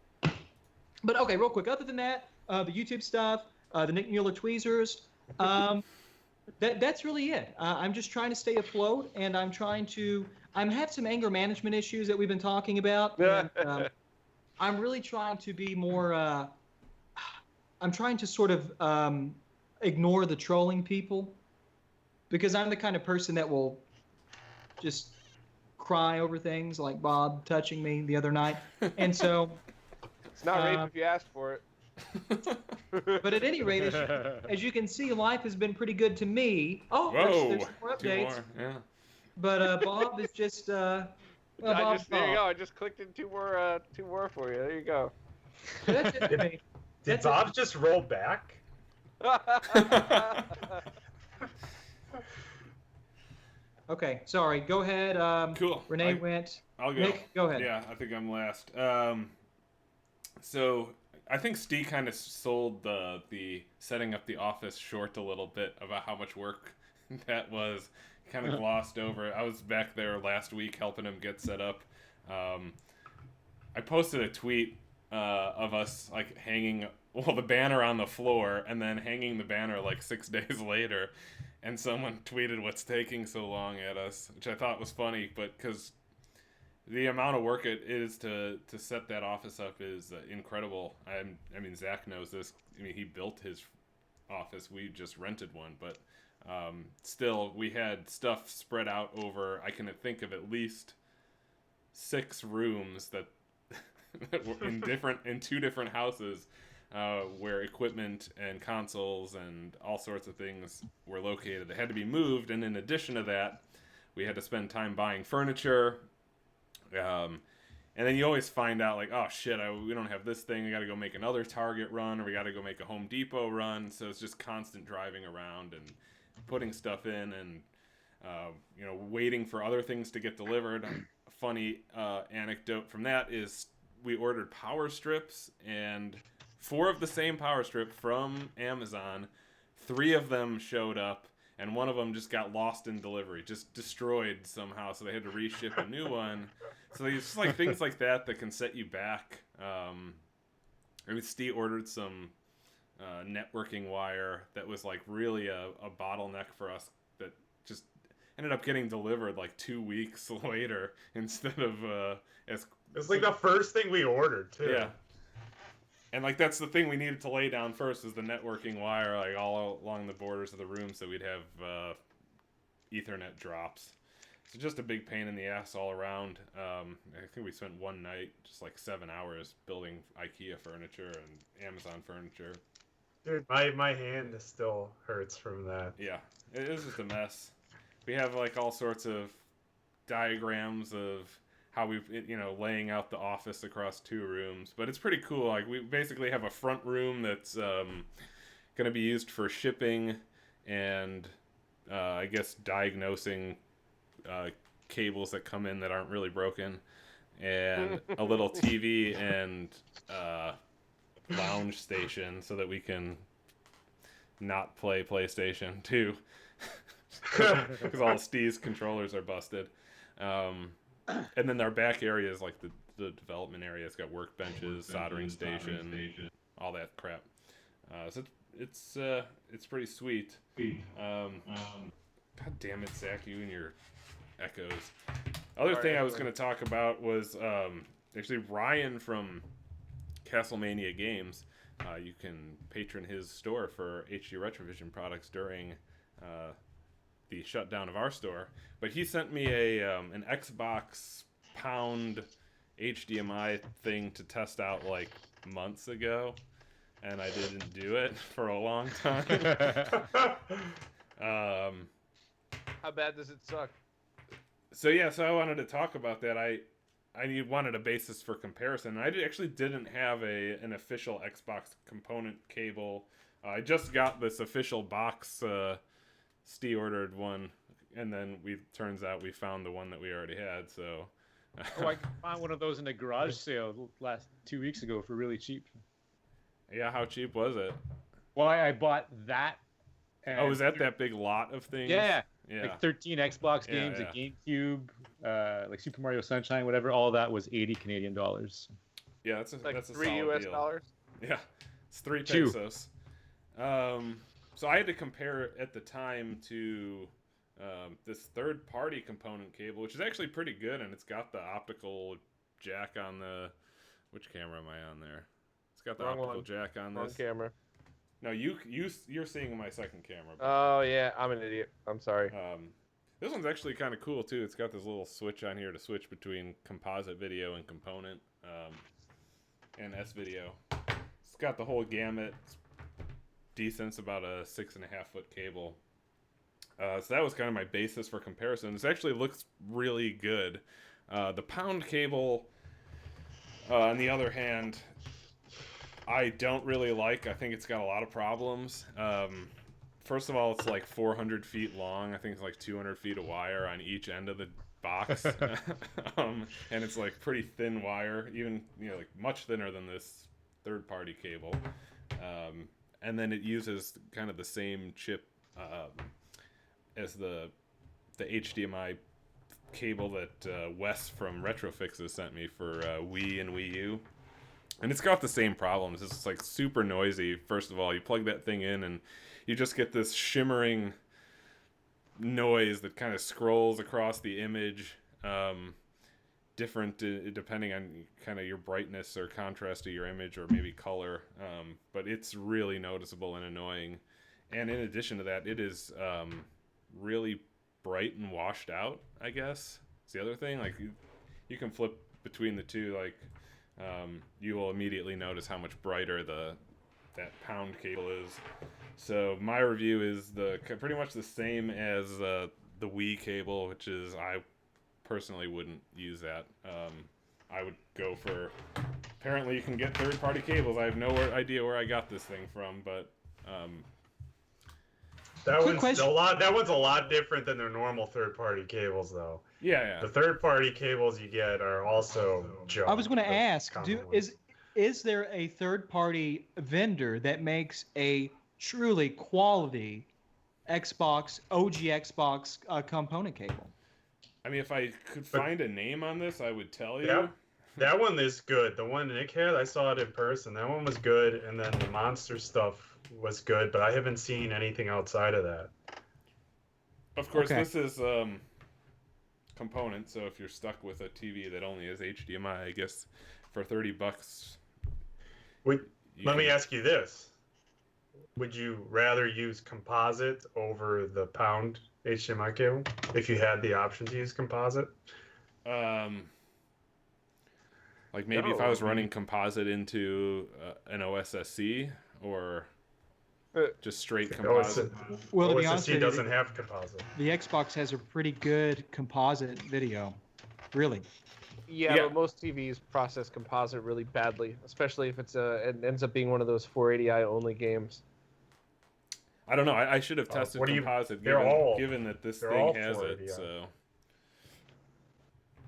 But okay, real quick. Other than that, the YouTube stuff, the Nick Mueller tweezers, that's really it. I'm just trying to stay afloat, and I have some anger management issues that we've been talking about. And, I'm really trying to be more. I'm trying to sort of ignore the trolling people, because I'm the kind of person that will just cry over things, like Bob touching me the other night, and so. It's not rape if you asked for it. But at any rate, as you can see, life has been pretty good to me. Oh, there's more updates. 2 more, yeah. But Bob is just. There you go. I just clicked in 2 more for you. There you go. Did Bob just roll back? Okay, sorry. Go ahead. Cool. René went. I'll go. Nick, go ahead. Yeah, I think I'm last. So I think Steve kind of sold the setting up the office short a little bit about how much work that was. Kind of glossed over. I was back there last week helping him get set up. I posted a tweet of us like hanging the banner on the floor and then hanging the banner like 6 days later, and someone tweeted "What's taking so long" at us, which I thought was funny, but because the amount of work it is to set that office up is incredible. I mean, Zach knows this. I mean, he built his office. We just rented one, but still, we had stuff spread out over, I can think of at least 6 rooms that were in 2 different houses where equipment and consoles and all sorts of things were located. They had to be moved, and in addition to that, we had to spend time buying furniture. And then you always find out, like, oh shit, we don't have this thing. We got to go make another Target run, or we got to go make a Home Depot run. So it's just constant driving around and putting stuff in. And waiting for other things to get delivered. A funny anecdote from that is we ordered power strips, and 4 of the same power strip from Amazon. 3 of them showed up, and one of them just got lost in delivery, just destroyed somehow, so they had to reship a new one. So it's just like things like that can set you back. Steve ordered some networking wire that was like really a bottleneck for us that just ended up getting delivered like 2 weeks later instead of as... It was like the first thing we ordered, too. Yeah. And like that's the thing we needed to lay down first is the networking wire, like all along the borders of the room, so we'd have Ethernet drops. So just a big pain in the ass all around. I think we spent one night, just like 7 hours, building IKEA furniture and Amazon furniture. Dude, my hand still hurts from that. Yeah, it is just a mess. We have like all sorts of diagrams of how we've, laying out the office across 2 rooms, but it's pretty cool. Like we basically have a front room that's going to be used for shipping and I guess diagnosing cables that come in that aren't really broken, and a little TV and lounge station so that we can not play PlayStation 2 because all Steve's controllers are busted. And then our back area is like the development area. It's got workbenches, soldering station, all that crap. So it's pretty sweet. God damn it, Zach, you and your echoes. Other thing I was going to talk about was actually Ryan from Castlemania Games. You can patron his store for HD Retrovision products during the shutdown of our store, but he sent me an Xbox Pound HDMI thing to test out like months ago, and I didn't do it for a long time. How bad does it suck? So I wanted to talk about that. I wanted a basis for comparison. I actually didn't have an official Xbox component cable. I just got this official box. Steve ordered one, and then turns out we found the one that we already had. So, I found one of those in a garage sale last 2 weeks ago for really cheap. Yeah, how cheap was it? Well, I bought that. And was that big lot of things? Yeah. Yeah. Like 13 Xbox games, a GameCube, like Super Mario Sunshine, whatever. All that was 80 Canadian dollars. Yeah, that's a $3 US dollars. Yeah, it's 3 pesos. So I had to compare at the time to this third-party component cable, which is actually pretty good, and it's got the optical jack on the... Which camera am I on there? It's got the optical jack on this. Wrong camera. No, you're seeing my second camera. Oh yeah, I'm an idiot. I'm sorry. This one's actually kind of cool too. It's got this little switch on here to switch between composite video and component, and S video. It's got the whole gamut. It's decent. It's about a 6.5 foot cable. So that was kind of my basis for comparison. This actually looks really good. The Pound cable, on the other hand, I don't really like. I think it's got a lot of problems. First of all, it's like 400 feet long. I think it's like 200 feet of wire on each end of the box. And it's like pretty thin wire, even, like much thinner than this third-party cable. And then it uses kind of the same chip as the HDMI cable that Wes from Retrofixes sent me for Wii and Wii U. And it's got the same problems. It's like super noisy. First of all, you plug that thing in and you just get this shimmering noise that kind of scrolls across the image, different depending on kind of your brightness or contrast of your image or maybe color. But it's really noticeable and annoying. And in addition to that, it is really bright and washed out, I guess. It's the other thing. Like you can flip between the two, like you will immediately notice how much brighter that Pound cable is. So my review is pretty much the same as the Wii cable, which is I personally wouldn't use that. I would go for... Apparently you can get third-party cables. I have no idea where I got this thing from, but That Quick one's question. That one's a lot different than their normal third-party cables, though. Yeah. The third-party cables you get are also junk. I was going to ask, common ones. is there a third-party vendor that makes a truly quality Xbox, OG Xbox component cable? I mean, if I could find a name on this, I would tell you. That one is good. The one Nick had, I saw it in person. That one was good, and then the Monster stuff was good, but I haven't seen anything outside of that. Of course, this is component, so if you're stuck with a TV that only has HDMI, I guess for $30... Let me ask you this. Would you rather use composite over the pound HDMI cable if you had the option to use composite? Like maybe if I was running composite into an OSSC or just straight composite. Well, to be honest OSSC with doesn't have composite. The Xbox has a pretty good composite video, really. Yeah, but most TVs process composite really badly, especially if it ends up being one of those 480i only games. I don't know. I should have tested composite given that this thing has it. So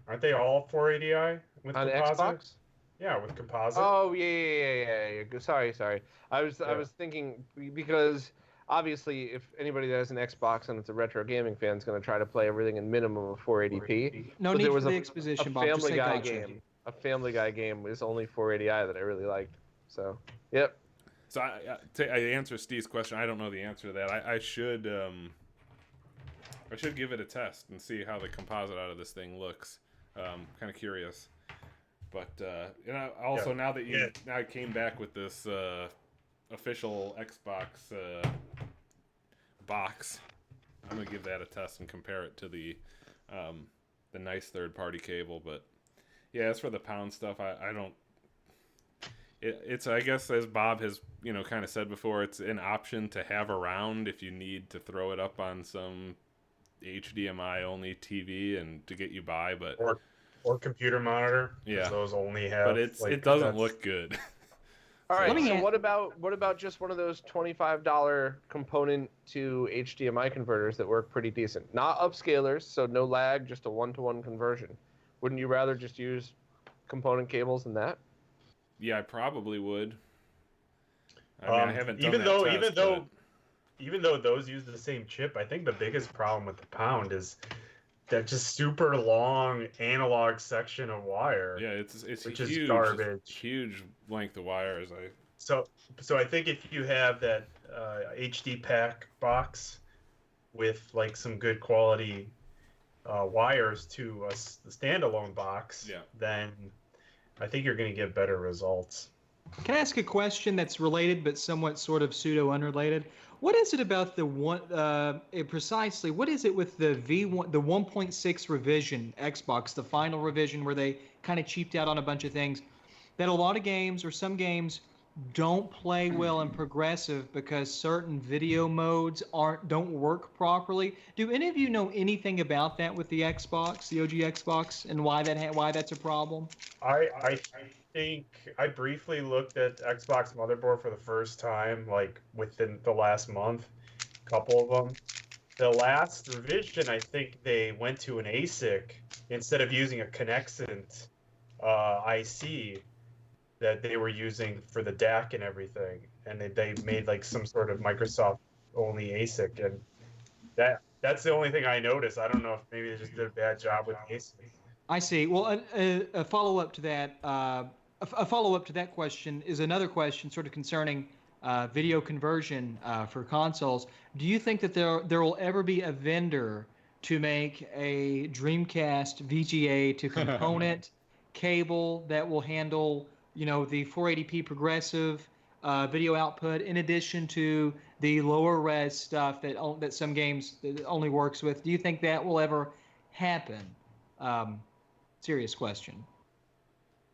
aren't they all 480i with on composite? Xbox? Yeah, with composite. Oh yeah. Sorry. I was thinking because obviously if anybody that has an Xbox and it's a retro gaming fan is going to try to play everything in minimum of 480p. No need for the exposition, Bob. Just say gotcha. A Family Guy game is only 480i that I really liked. So, yep. So I answer Steve's question. I don't know the answer to that. I should give it a test and see how the composite out of this thing looks. Kind of curious. But also now that I came back with this official Xbox box, I'm gonna give that a test and compare it to the nice third-party cable. But yeah, as for the pound stuff, I don't. It's I guess as Bob has kind of said before, it's an option to have around if you need to throw it up on some HDMI only TV and to get you by, but or computer monitor. Yeah, those only have. But it doesn't look good. All right. So what about just one of those $25 component to HDMI converters that work pretty decent? Not upscalers, so no lag, just a 1-to-1 conversion. Wouldn't you rather just use component cables than that? Yeah, I probably would. I haven't done even though those use the same chip, I think the biggest problem with the pound is that just super long analog section of wire. Yeah, it's which huge, is garbage. Huge length of wires. So I think if you have that HD pack box with like some good quality wires to a standalone box, then I think you're going to get better results. Can I ask a question that's related but somewhat sort of pseudo unrelated? What is it about the precisely? What is it with the V1, the 1.6 revision Xbox, the final revision where they kind of cheaped out on a bunch of things, that a lot of games or some games don't play well in progressive because certain video modes don't work properly? Do any of you know anything about that with the Xbox, the OG Xbox, and why that's a problem? I think I briefly looked at Xbox motherboard for the first time, like within the last month, a couple of them. The last revision, I think they went to an ASIC instead of using a Connexent IC that they were using for the DAC and everything, and they made like some sort of Microsoft only ASIC, and that's the only thing I noticed. I don't know if maybe they just did a bad job with the ASIC. I see. Well, a follow-up to that. A follow-up to that question is another question sort of concerning video conversion for consoles. Do you think that there will ever be a vendor to make a Dreamcast VGA to component cable that will handle, the 480p progressive video output in addition to the lower res stuff that some games only works with? Do you think that will ever happen? Serious question.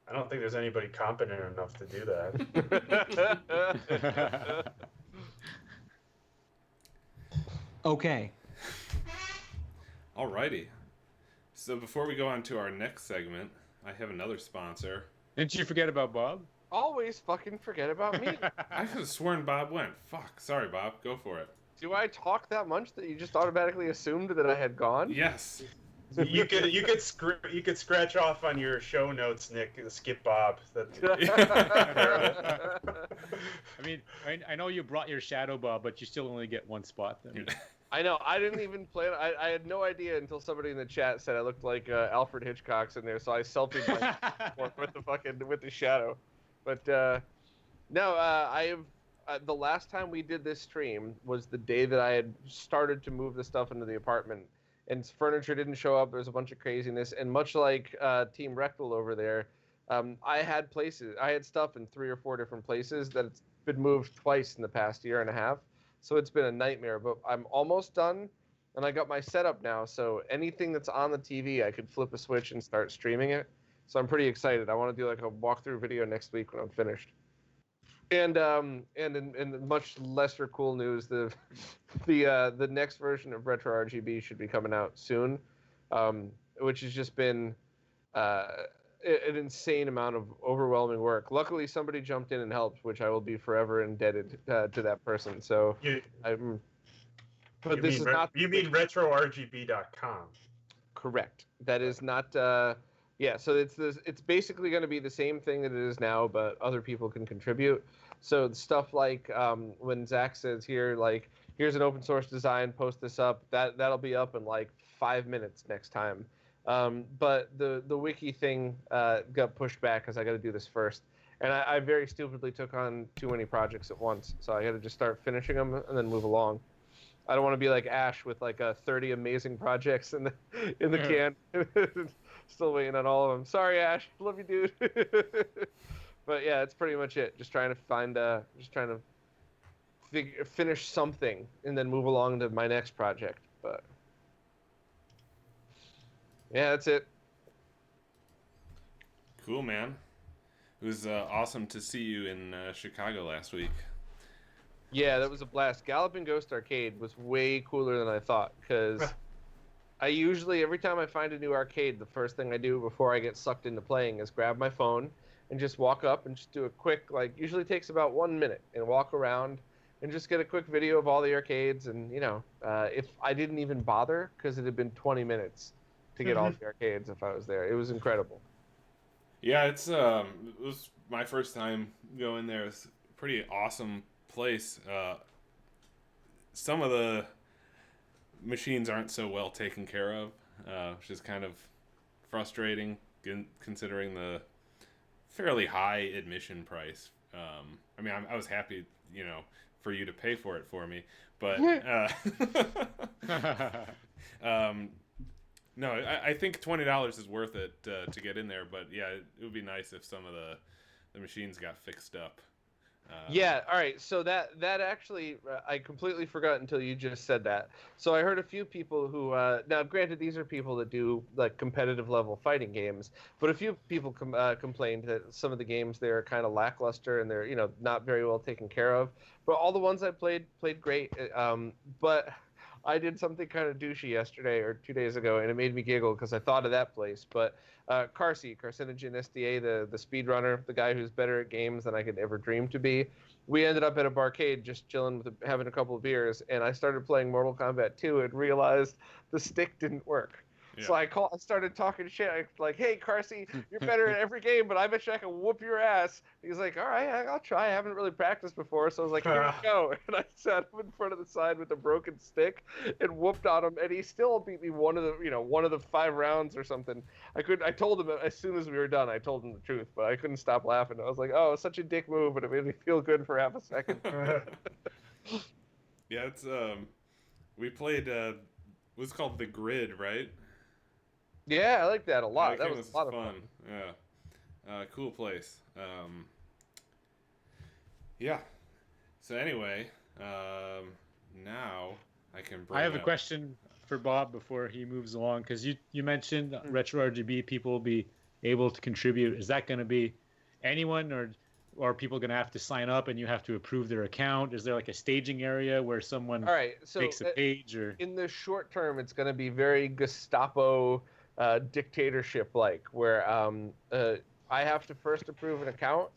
I don't think there's anybody competent enough to do that. Okay. Alrighty. So before we go on to our next segment, I have another sponsor. Didn't you forget about Bob? Always fucking forget about me. I could have sworn Bob went. Fuck. Sorry, Bob. Go for it. Do I talk that much that you just automatically assumed that I had gone? Yes. You could scratch off on your show notes, Nick. Skip Bob. I mean, I know you brought your shadow, Bob, but you still only get one spot then. I know. I didn't even plan. I had no idea until somebody in the chat said I looked like Alfred Hitchcock's in there, so I selfied with the shadow. But no, I have. The last time we did this stream was the day that I had started to move the stuff into the apartment, and furniture didn't show up. There was a bunch of craziness, and much like Team Rectal over there, I had stuff in 3 or 4 different places that it's been moved twice in the past year and a half. So it's been a nightmare, but I'm almost done, and I got my setup now. So anything that's on the TV, I could flip a switch and start streaming it. So I'm pretty excited. I want to do like a walkthrough video next week when I'm finished. And in much lesser cool news, the next version of Retro RGB should be coming out soon, which has just been an insane amount of overwhelming work. Luckily, somebody jumped in and helped, which I will be forever indebted to that person. So this is not. You mean RetroRGB.com? Correct. That is not. Yeah, so it's basically going to be the same thing that it is now, but other people can contribute. So stuff like when Zach says here, like, here's an open source design, post this up, that'll be up in like 5 minutes next time. But the wiki thing got pushed back because I got to do this first. And I very stupidly took on too many projects at once, so I got to just start finishing them and then move along. I don't want to be like Ash with like 30 amazing projects in the can. Still waiting on all of them. Sorry, Ash. Love you, dude. But yeah, it's pretty much it. Just trying to finish something and then move along to my next project. But yeah, that's it. Cool, man. It was awesome to see you in Chicago last week. Yeah, that was a blast. Galloping Ghost Arcade was way cooler than I thought, because I usually, every time I find a new arcade, the first thing I do before I get sucked into playing is grab my phone and just walk up and just do a quick, like, usually takes about 1 minute, and walk around and just get a quick video of all the arcades. And, you know, if I didn't even bother, because it had been 20 minutes to get all the arcades if I was there. It was incredible. Yeah, it was my first time going there. It's a pretty awesome place. Some of the machines aren't so well taken care of, which is kind of frustrating considering the fairly high admission price. I mean, I was happy, you know, for you to pay for it for me, but no, I think $20 is worth it to get in there. But yeah, it would be nice if some of the machines got fixed up. Yeah, all right. So that actually, I completely forgot until you just said that. So I heard a few people who, now granted, these are people that do like competitive level fighting games, but a few people complained that some of the games there are kind of lackluster and they're, you know, not very well taken care of. But all the ones I played great. But I did something kind of douchey yesterday or 2 days ago, and it made me giggle because I thought of that place. But Carcinogen SDA, the speedrunner, the guy who's better at games than I could ever dream to be, we ended up at a barcade just chilling having a couple of beers, and I started playing Mortal Kombat 2 and realized the stick didn't work. Yeah. So I started talking shit. I was like, hey, Carsey, you're better at every game, but I bet you I can whoop your ass. He's like, all right, I'll try. I haven't really practiced before. So I was like, here we go. And I sat him in front of the side with a broken stick and whooped on him. And he still beat me one of the 5 rounds or something. I told him as soon as we were done, I told him the truth, but I couldn't stop laughing. I was like, oh, such a dick move, but it made me feel good for half a second. Yeah, it's, we played, what's called The Grid, right? Yeah, I like that a lot. Yeah, that was a lot of fun. Yeah. Cool place. Yeah. So anyway, now I can bring I have a question for Bob before he moves along, because you mentioned Retro RGB people will be able to contribute. Is that going to be anyone, or are people going to have to sign up and you have to approve their account? Is there like a staging area where someone makes a page? Or in the short term, it's going to be very Gestapo dictatorship like, where I have to first approve an account,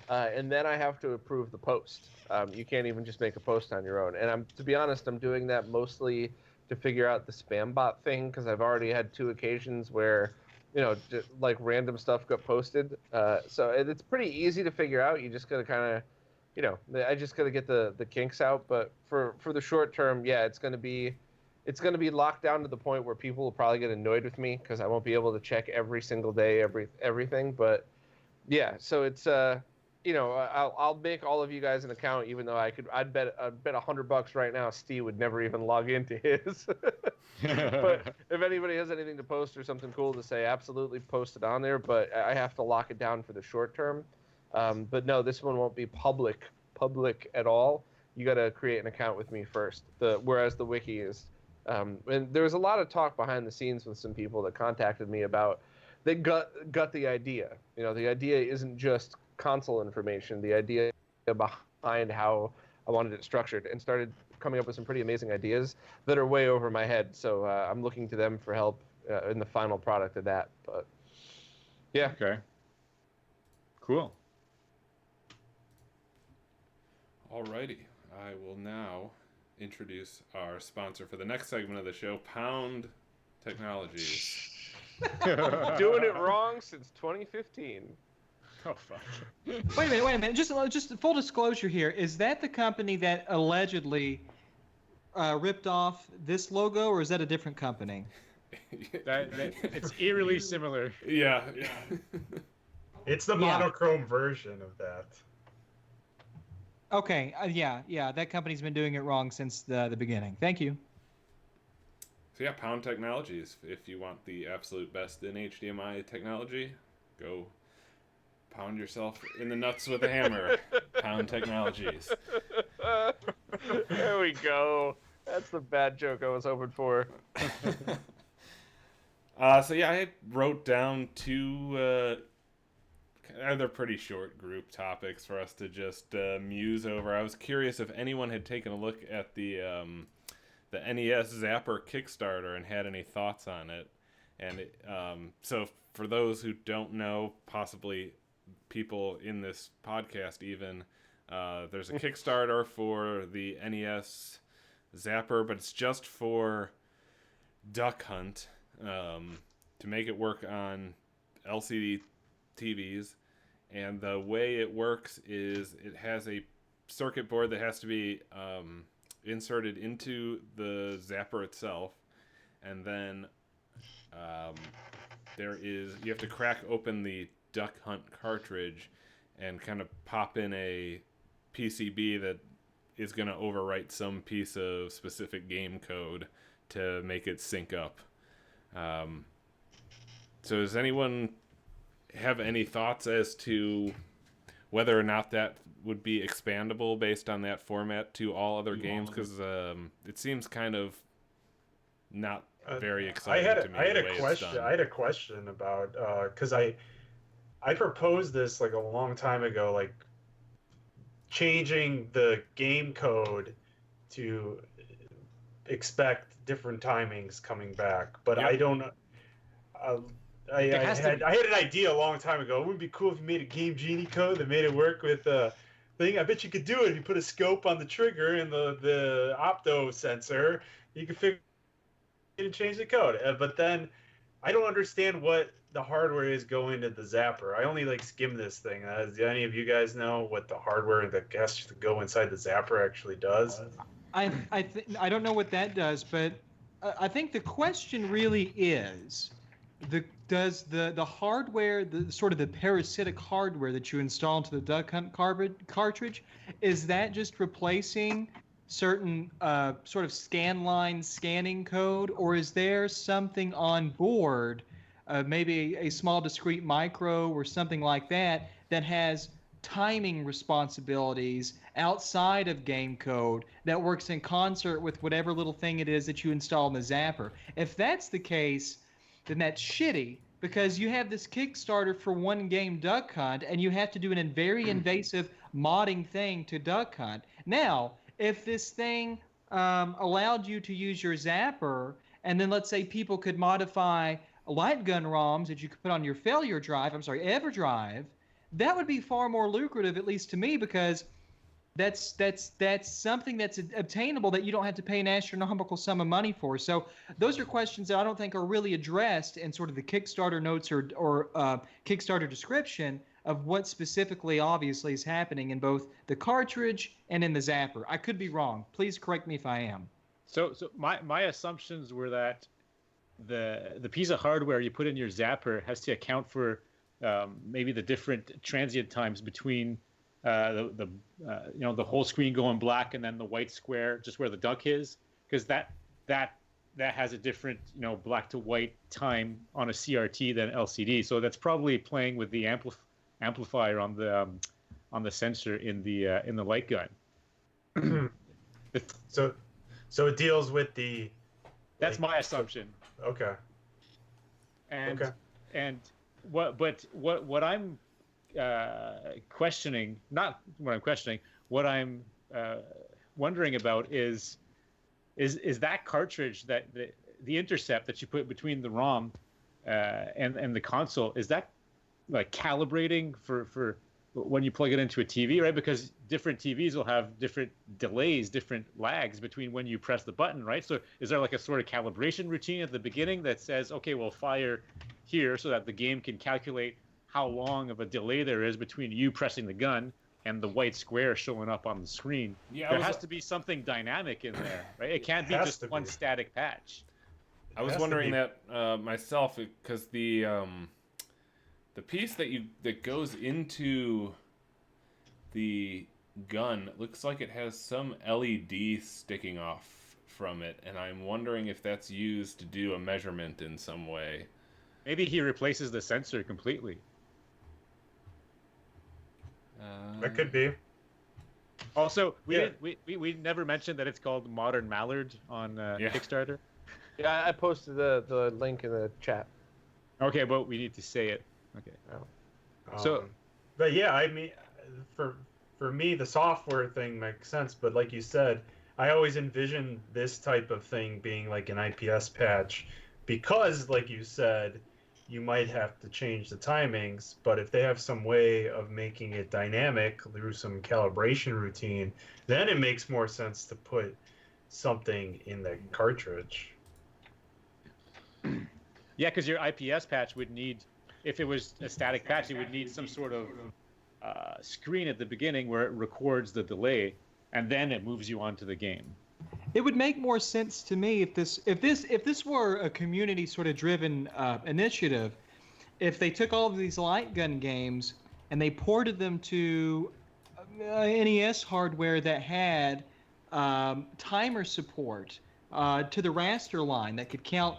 and then I have to approve the post. You can't even just make a post on your own. And to be honest, I'm doing that mostly to figure out the spam bot thing, because I've already had 2 occasions where, like random stuff got posted. So it's pretty easy to figure out. You just gotta kind of, I just gotta get the kinks out. But for the short term, yeah, it's gonna be locked down to the point where people will probably get annoyed with me because I won't be able to check every single day everything. But yeah, so it's I'll make all of you guys an account, even though I'd bet $100 right now Steve would never even log into his. But if anybody has anything to post or something cool to say, absolutely post it on there. But I have to lock it down for the short term. But no, this one won't be public at all. You got to create an account with me first. Whereas the wiki is. And there was a lot of talk behind the scenes with some people that contacted me about they got the idea. The idea isn't just console information. The idea behind how I wanted it structured, and started coming up with some pretty amazing ideas that are way over my head. So I'm looking to them for help in the final product of that. But yeah. Okay. Cool. Alrighty, I will now introduce our sponsor for the next segment of the show, Pound Technologies. Doing it wrong since 2015. Oh fuck. Wait a minute. Just full disclosure here. Is that the company that allegedly ripped off this logo, or is that a different company? It's eerily similar. Yeah. It's the monochrome version of that. Okay. Yeah. That company's been doing it wrong since the beginning. Thank you. So yeah, Pound Technologies. If you want the absolute best in HDMI technology, go pound yourself in the nuts with a hammer. Pound Technologies. There we go. That's the bad joke I was hoping for. So yeah, I wrote down 2 they're pretty short group topics for us to just muse over. I was curious if anyone had taken a look at the NES Zapper Kickstarter and had any thoughts on it. And so for those who don't know, possibly people in this podcast even, there's a Kickstarter for the NES Zapper, but it's just for Duck Hunt, to make it work on LCD TVs. And the way it works is it has a circuit board that has to be inserted into the Zapper itself, and then you have to crack open the Duck Hunt cartridge and kind of pop in a PCB that is going to overwrite some piece of specific game code to make it sync up. So does anyone have any thoughts as to whether or not that would be expandable based on that format to all other games? Because it seems kind of not very exciting to me. I had a question about because I proposed this like a long time ago, like changing the game code to expect different timings coming back, but yep. I don't. I had an idea a long time ago. It would be cool if you made a Game Genie code that made it work with thing. I bet you could do it if you put a scope on the trigger and the opto sensor. You could figure it and change the code. But then I don't understand what the hardware is going to the Zapper. I only skim this thing. Do any of you guys know what the hardware that has to go inside the Zapper actually does? I don't know what that does, but I think the question really is does the hardware, the sort of the parasitic hardware that you install into the Duck Hunt cartridge, is that just replacing certain sort of scanline scanning code, or is there something on board, maybe a small discrete micro or something like that, that has timing responsibilities outside of game code that works in concert with whatever little thing it is that you install in the Zapper? If that's the case, then that's shitty, because you have this Kickstarter for one game, Duck Hunt, and you have to do a very invasive modding thing to Duck Hunt. Now, if this thing allowed you to use your Zapper, and then let's say people could modify light gun ROMs that you could put on your EverDrive, that would be far more lucrative, at least to me, because that's something that's obtainable that you don't have to pay an astronomical sum of money for. So those are questions that I don't think are really addressed in sort of the Kickstarter notes or Kickstarter description of what specifically obviously is happening in both the cartridge and in the zapper. I could be wrong. Please correct me if I am. So my assumptions were that the piece of hardware you put in your zapper has to account for maybe the different transient times between the whole screen going black and then the white square just where the duck is, because that has a different black to white time on a CRT than LCD. So that's probably playing with the amplifier on the sensor in the light gun. So it deals with the. That's my assumption. Okay. And what I'm questioning, not what I'm questioning, what I'm wondering about is that cartridge, that the intercept that you put between the ROM and the console, is that like calibrating for when you plug it into a TV, right? Because different TVs will have different delays, different lags between when you press the button, right? So is there like a sort of calibration routine at the beginning that says, okay, we'll fire here so that the game can calculate how long of a delay there is between you pressing the gun and the white square showing up on the screen? Yeah, there has to be something dynamic in there, right? It can't be just one static patch. I was wondering that myself, because the piece that goes into the gun looks like it has some LED sticking off from it, and I'm wondering if that's used to do a measurement in some way. Maybe he replaces the sensor completely. That could be. Also, we never mentioned that it's called Modern Mallard on Kickstarter. Yeah, I posted the link in the chat. Okay, but we need to say it. Okay. But yeah, I mean, for me, the software thing makes sense. But like you said, I always envision this type of thing being like an IPS patch, because, like you said, you might have to change the timings. But if they have some way of making it dynamic through some calibration routine, then it makes more sense to put something in the cartridge. Yeah, because your IPS patch would need, if it was a static patch, it would need some sort of screen at the beginning where it records the delay, and then it moves you onto the game. It would make more sense to me if this were a community sort of driven initiative. If they took all of these light gun games and they ported them to NES hardware that had timer support to the raster line that could count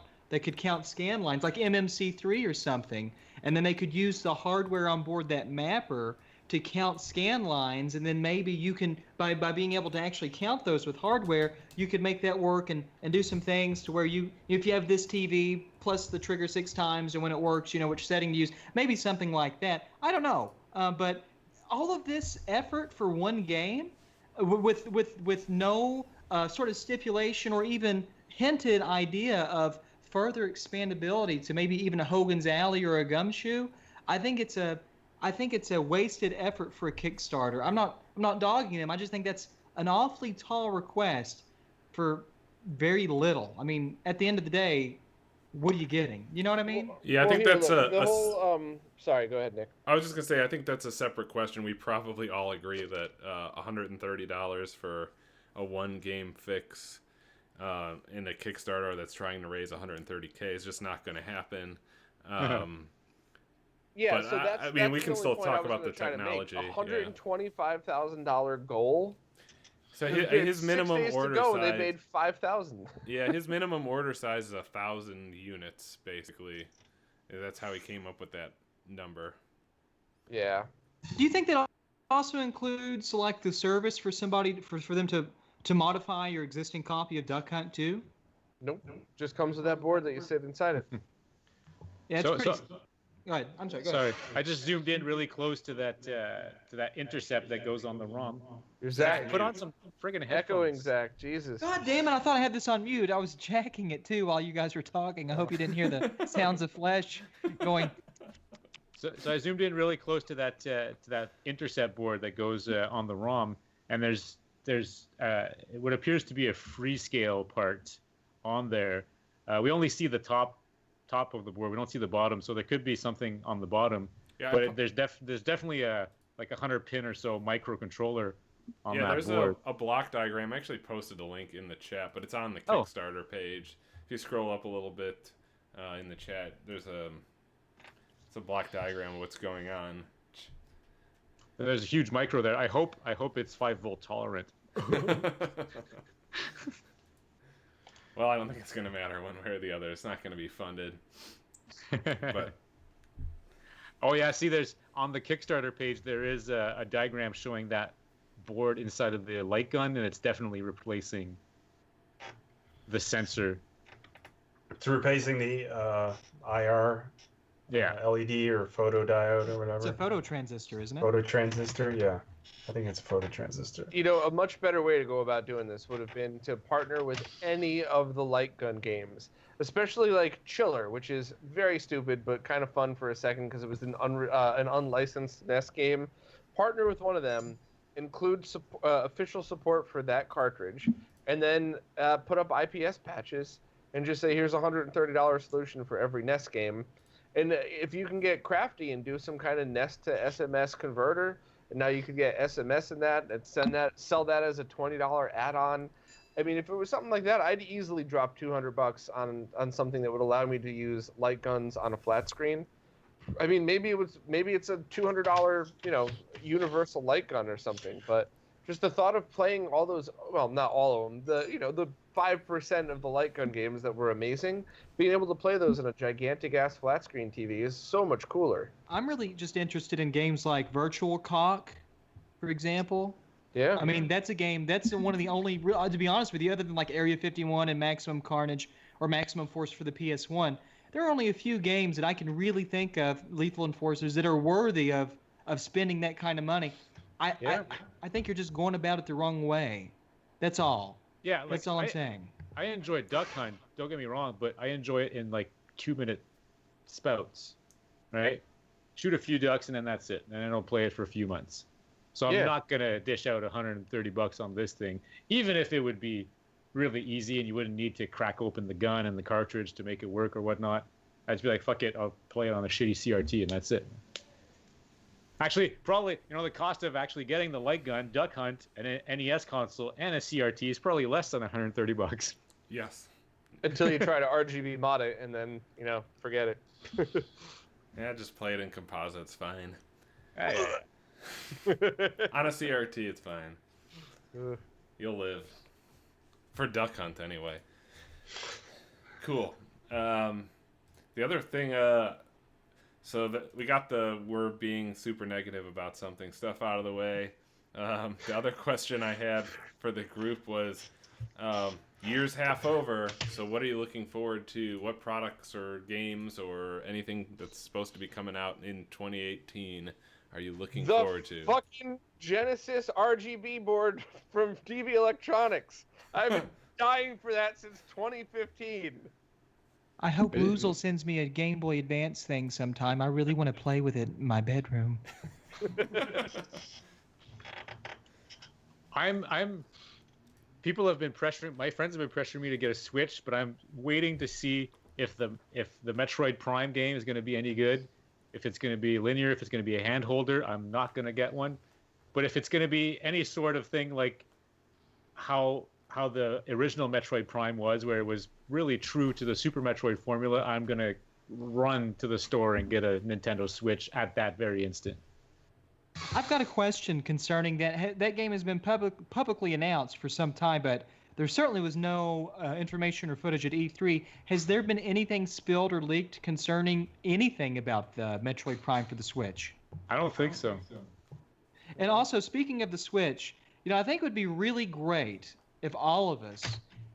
scan lines, like MMC3 or something, and then they could use the hardware on board that mapper to count scan lines, and then maybe you can, by being able to actually count those with hardware, you could make that work and do some things to where if you have this TV plus the trigger 6 times, and when it works, you know which setting to use, maybe something like that. I don't know, but all of this effort for one game with no sort of stipulation or even hinted idea of further expandability to maybe even a Hogan's Alley or a Gumshoe, I think it's a wasted effort for a Kickstarter. I'm not dogging them. I just think that's an awfully tall request for very little. I mean, at the end of the day, what are you getting? You know what I mean? Yeah, I think that's Sorry, go ahead, Nick. I was just gonna say, I think that's a separate question. We probably all agree that $130 for a one-game fix in a Kickstarter that's trying to raise 130K is just not going to happen. Yeah, but so I mean, we can still talk about the technology. $125,000 goal. So his minimum 6 days order to go, size. They made 5,000. Yeah, his minimum order size is 1,000 units, basically. That's how he came up with that number. Yeah. Do you think that also includes like the service for somebody for them to modify your existing copy of Duck Hunt 2? Nope. Just comes with that board that you sit inside it. Yeah, it's pretty. Go ahead. I'm sorry. Go ahead. I just zoomed in really close to that intercept that goes on the ROM. Zach, put on some friggin' headphones. Echoing, Zach. Jesus. God damn it! I thought I had this on mute. I was jacking it too while you guys were talking. I hope you didn't hear the sounds of flesh going. So I zoomed in really close to that intercept board that goes on the ROM, and there's what appears to be a freescale part on there. We only see the top of the board. We don't see the bottom, so there could be something on the bottom. Yeah, but there's definitely a 100 pin or so microcontroller on that board. Yeah, there's a block diagram. I actually posted a link in the chat, but it's on the Kickstarter page. If you scroll up a little bit in the chat, it's a block diagram of what's going on. There's a huge micro there. I hope it's 5-volt tolerant. Well, I don't think it's going to matter one way or the other. It's not going to be funded. But oh yeah, see, there's on the Kickstarter page there is a diagram showing that board inside of the light gun, and it's definitely replacing the sensor. It's replacing the IR, LED or photodiode or whatever. It's a phototransistor, isn't it? Phototransistor, yeah. I think it's a phototransistor. You know, a much better way to go about doing this would have been to partner with any of the light gun games, especially like Chiller, which is very stupid but kind of fun for a second because it was an unlicensed NES game. Partner with one of them, include official support for that cartridge, and then put up IPS patches and just say, here's a $130 solution for every NES game. And if you can get crafty and do some kind of NES to SMS converter, and now you could get SMS in that and sell that as a $20 add-on. I mean, if it was something like that, I'd easily drop $200 on something that would allow me to use light guns on a flat screen. I mean, maybe it's a $200, universal light gun or something. But just the thought of playing all those, well, not all of them, the 5% of the light gun games that were amazing, being able to play those in a gigantic ass flat screen TV is so much cooler. I'm really just interested in games like Virtual Cock, for example. Yeah. I mean, that's a game, that's one of the only, to be honest with you, other than like Area 51 and Maximum Carnage or Maximum Force for the PS1, there are only a few games that I can really think of, Lethal Enforcers, that are worthy of spending that kind of money. I think you're just going about it the wrong way. That's all. Yeah, that's all I'm saying. I enjoy Duck Hunt, don't get me wrong, but I enjoy it in like 2-minute spouts, right? Shoot a few ducks and then that's it. And I don't play it for a few months. So I'm not going to dish out $130 on this thing, even if it would be really easy and you wouldn't need to crack open the gun and the cartridge to make it work or whatnot. I'd just be like, fuck it, I'll play it on a shitty CRT and that's it. Actually, probably, the cost of actually getting the light gun, Duck Hunt, and an NES console and a CRT is probably less than $130. Yes. Until you try to RGB mod it and then, forget it. Yeah, just play it in composites, fine. Yeah. On a CRT, it's fine. You'll live. For Duck Hunt, anyway. Cool. The other thing, so we got we're being super negative about something stuff out of the way. The other question I had for the group was, year's half over, so what are you looking forward to? What products or games or anything that's supposed to be coming out in 2018 are you looking forward to? The fucking Genesis RGB board from DB Electronics. I've been dying for that since 2015. I hope Woozle sends me a Game Boy Advance thing sometime. I really want to play with it in my bedroom. People have been pressuring, my friends have been pressuring me to get a Switch, but I'm waiting to see if the Metroid Prime game is going to be any good. If it's going to be linear, if it's going to be a hand holder, I'm not going to get one. But if it's going to be any sort of thing like how the original Metroid Prime was, where it was really true to the Super Metroid formula, I'm going to run to the store and get a Nintendo Switch at that very instant. I've got a question concerning that. That game has been publicly announced for some time, but there certainly was no information or footage at E3. Has there been anything spilled or leaked concerning anything about the Metroid Prime for the Switch? I don't think so. And also, speaking of the Switch, I think it would be really great if all of us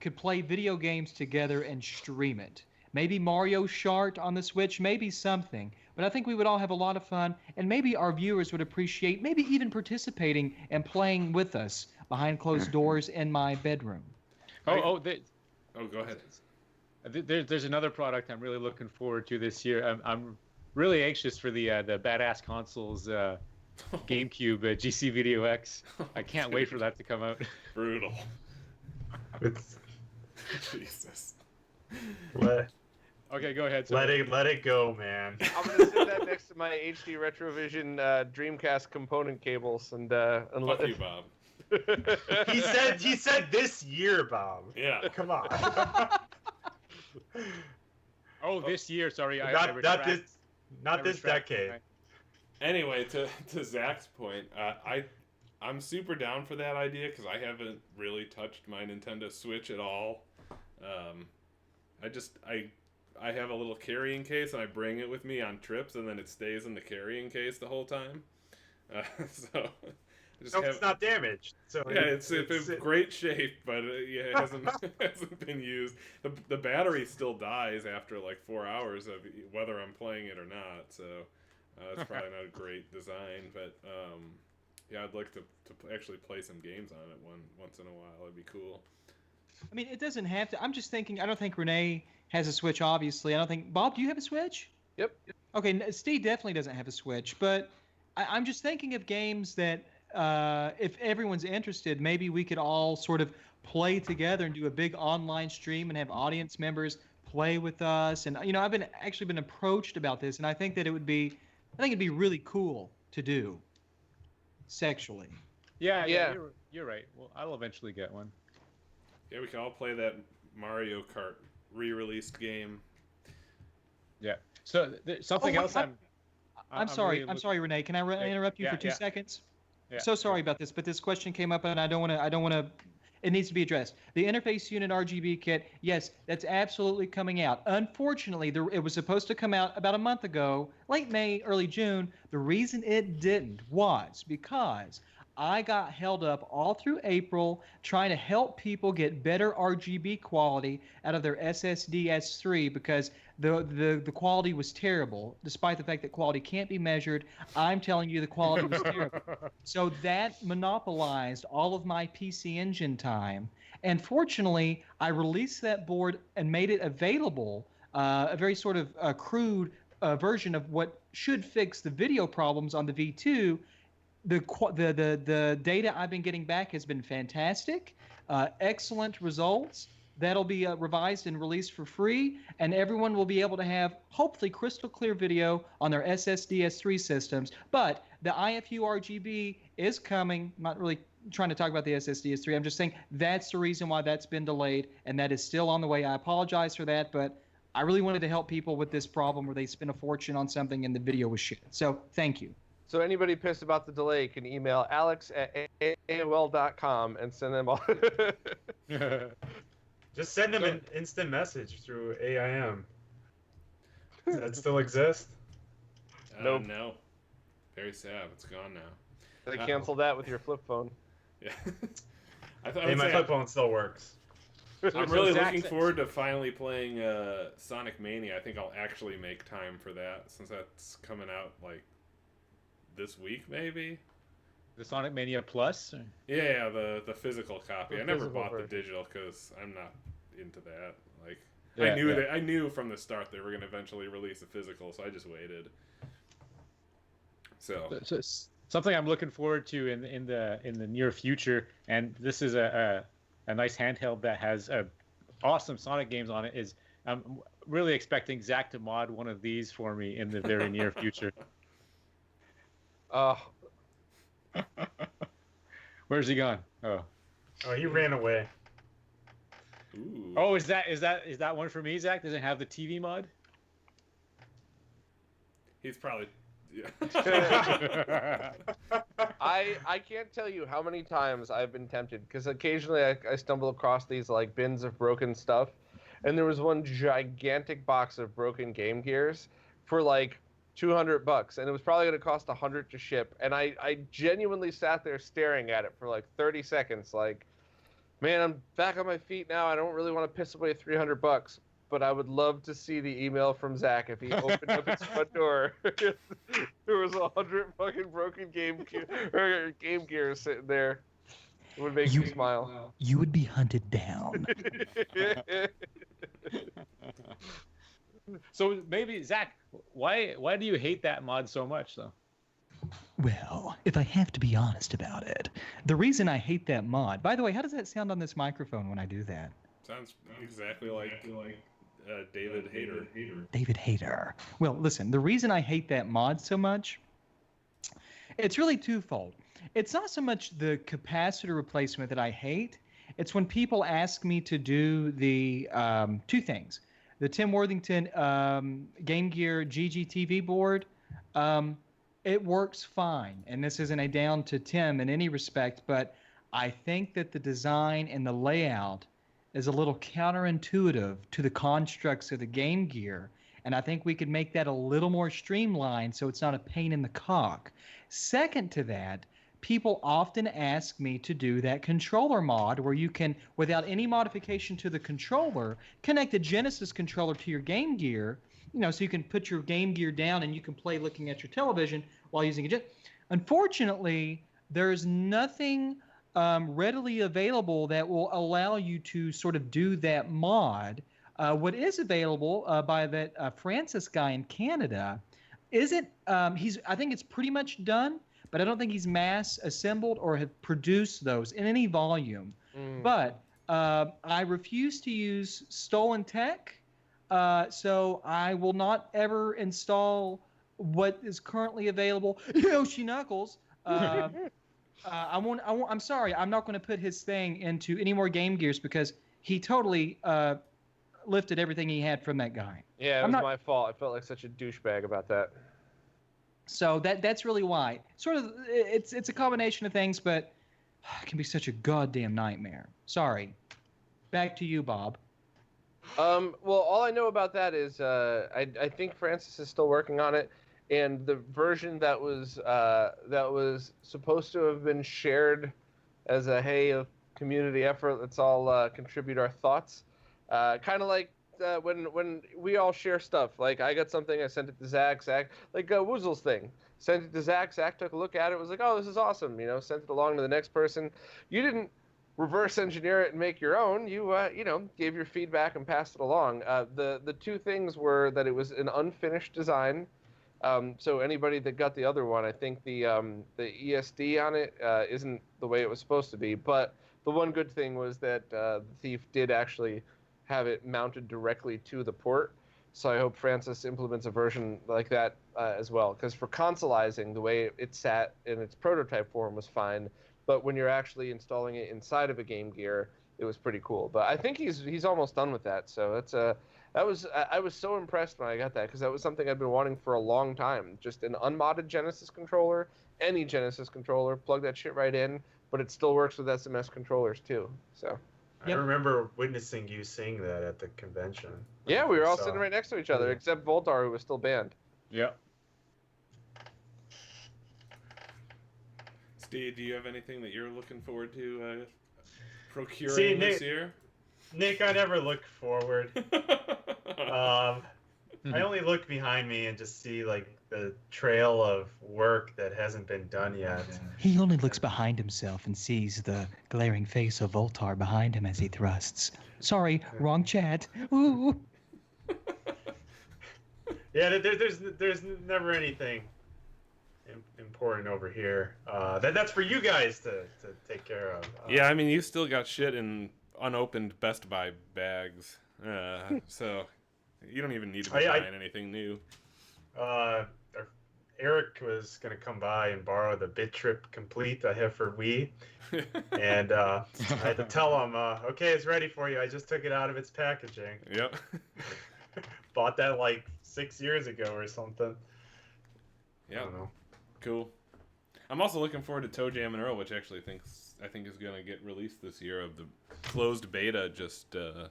could play video games together and stream it. Maybe Mario Kart on the Switch, maybe something. But I think we would all have a lot of fun, and maybe our viewers would appreciate maybe even participating and playing with us behind closed doors in my bedroom. Go ahead. There's another product I'm really looking forward to this year. really anxious for the badass consoles GameCube GC Video X. I can't wait for that to come out. Brutal. It's Jesus. let Okay, go ahead. let it go, man. I'm gonna sit that next to my HD Retrovision Dreamcast component cables and Fuck you, Bob. He said this year, Bob. Yeah. Come on. Oh, this year. Sorry, not this decade. Anyway, to Zach's point, I'm super down for that idea because I haven't really touched my Nintendo Switch at all. I have a little carrying case and I bring it with me on trips and then it stays in the carrying case the whole time. So It's not damaged. So yeah, it's in great shape, but it hasn't been used. The battery still dies after like 4 hours of whether I'm playing it or not. So it's probably not a great design, but yeah, I'd like to actually play some games on it once in a while. It'd be cool. I mean, it doesn't have to. I'm just thinking. I don't think René has a Switch. Obviously, I don't think Bob. Do you have a Switch? Yep. Okay, Steve definitely doesn't have a Switch, but I'm just thinking of games that if everyone's interested, maybe we could all sort of play together and do a big online stream and have audience members play with us. And you know, I've actually been approached about this, and I think it'd be really cool to do sexually. Yeah. You're right. Well, I'll eventually get one. Yeah, we can all play that Mario Kart re-released game. Yeah. So something else. I'm sorry. I'm sorry, René. Can I interrupt you for 2 seconds? Yeah. So sorry about this, but this question came up, and I don't want to. It needs to be addressed. The interface unit RGB kit, yes, that's absolutely coming out. Unfortunately, it was supposed to come out about a month ago, late May, early June. The reason it didn't was because I got held up all through April trying to help people get better RGB quality out of their SSD S3 because the quality was terrible. Despite the fact that quality can't be measured, I'm telling you the quality was terrible. So that monopolized all of my PC Engine time. And fortunately, I released that board and made it available, a very sort of crude version of what should fix the video problems on the V2. The data I've been getting back has been fantastic, excellent results. That'll be revised and released for free, and everyone will be able to have hopefully crystal clear video on their SSD S3 systems. But the IFU RGB is coming. I'm not really trying to talk about the SSD S3. I'm just saying that's the reason why that's been delayed, and that is still on the way. I apologize for that, but I really wanted to help people with this problem where they spend a fortune on something and the video was shit. So thank you. So anybody pissed about the delay can email alex@aol.com and send them all. Just send them an instant message through AIM. Does that still exist? Nope. No. Very sad. It's gone now. They canceled that with your flip phone. Yeah. Hey, my flip phone still works. I'm really looking forward to finally playing Sonic Mania. I think I'll actually make time for that since that's coming out like this week, maybe. The Sonic Mania Plus? Yeah, the physical copy. I never bought version. the digital because I'm not into that. Like, Yeah, I knew from the start they were going to eventually release a physical, so I just waited. So something I'm looking forward to in the near future, and this is a nice handheld that has awesome Sonic games on it. Is I'm really expecting Zach to mod one of these for me in the very near future. Where's he gone? Oh, he ran away. ooh. Oh, is that one for me, Zach? Does it have the TV mod? He's probably. Yeah. I can't tell you how many times I've been tempted because occasionally I stumble across these like bins of broken stuff, and there was one gigantic box of broken Game Gears for like $200, and it was probably going to cost $100 to ship. And I genuinely sat there staring at it for like 30 seconds, like, man, I'm back on my feet now. I don't really want to piss away $300, but I would love to see the email from Zach if he opened up his front door. There was 100 fucking broken Game Gears sitting there. It would make me smile. You would be hunted down. So maybe Zach, why do you hate that mod so much though? Well, if I have to be honest about it, the reason I hate that mod. By the way, how does that sound on this microphone when I do that? Sounds exactly like David Hayter. David Hayter. Well, listen, the reason I hate that mod so much, it's really twofold. It's not so much the capacitor replacement that I hate. It's when people ask me to do the two things. The Tim Worthington Game Gear GGTV board, it works fine. And this isn't a down to Tim in any respect, but I think that the design and the layout is a little counterintuitive to the constructs of the Game Gear. And I think we could make that a little more streamlined so it's not a pain in the cock. Second to that, people often ask me to do that controller mod where you can, without any modification to the controller, connect a Genesis controller to your Game Gear, so you can put your Game Gear down and you can play looking at your television while using a Unfortunately, there's nothing readily available that will allow you to sort of do that mod. What is available by that Francis guy in Canada isn't, I think it's pretty much done, but I don't think he's mass assembled or have produced those in any volume. But I refuse to use stolen tech, so I will not ever install what is currently available. Yoshi Knuckles. I'm sorry, I'm not going to put his thing into any more Game Gears because he totally lifted everything he had from that guy. Yeah, it was my fault. I felt like such a douchebag about that. So that's really why. Sort of, it's a combination of things, but it can be such a goddamn nightmare. Sorry. Back to you, Bob. Well, all I know about that is I think Francis is still working on it, and the version that was supposed to have been shared as a community effort. Let's all contribute our thoughts. Kind of like when we all share stuff. Like I got something, I sent it to Zach, like Woozle's thing. Sent it to Zach took a look at it, was like, oh, this is awesome, sent it along to the next person. You didn't reverse engineer it and make your own. You gave your feedback and passed it along. The two things were that it was an unfinished design. So anybody that got the other one, I think the ESD on it isn't the way it was supposed to be. But the one good thing was that the thief did actually have it mounted directly to the port. So I hope Francis implements a version like that as well. Because for consolizing, the way it sat in its prototype form was fine. But when you're actually installing it inside of a Game Gear, it was pretty cool. But I think he's almost done with that. So I was so impressed when I got that because that was something I'd been wanting for a long time. Just an unmodded Genesis controller, any Genesis controller, plug that shit right in, but it still works with SMS controllers too. So. I remember witnessing you sing that at the convention. Yeah, we were all sitting right next to each other, except Voultar, who was still banned. Yep. Steve, do you have anything that you're looking forward to procuring this year? Nick, I never look forward. I only look behind me and just see like the trail of work that hasn't been done yet. He only looks behind himself and sees the glaring face of Voultar behind him as he thrusts. Sorry, wrong chat. Ooh. Yeah, there's never anything important over here. That's for you guys to take care of. Yeah, I mean, you still got shit in unopened Best Buy bags, so you don't even need to be buying anything new. Eric was going to come by and borrow the Bit Trip Complete I have for Wii. And I had to tell him, okay, it's ready for you. I just took it out of its packaging. Yep. Bought that like 6 years ago or something. Yeah. Cool. I'm also looking forward to Toe Jam and Earl, which actually I think is going to get released this year. Of the closed beta just started.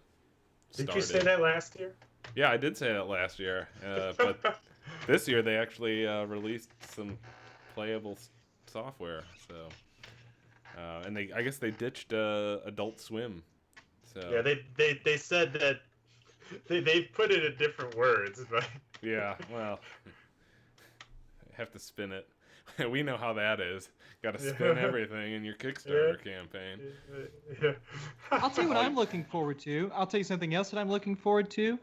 Did you say that last year? Yeah, I did say that last year. But this year they actually released some playable software. So, and I guess they ditched Adult Swim. So yeah, they said that they put it in different words, but yeah, well, have to spin it. We know how that is. Got to spin everything in your Kickstarter campaign. I'll tell you what I'm looking forward to. I'll tell you something else that I'm looking forward to.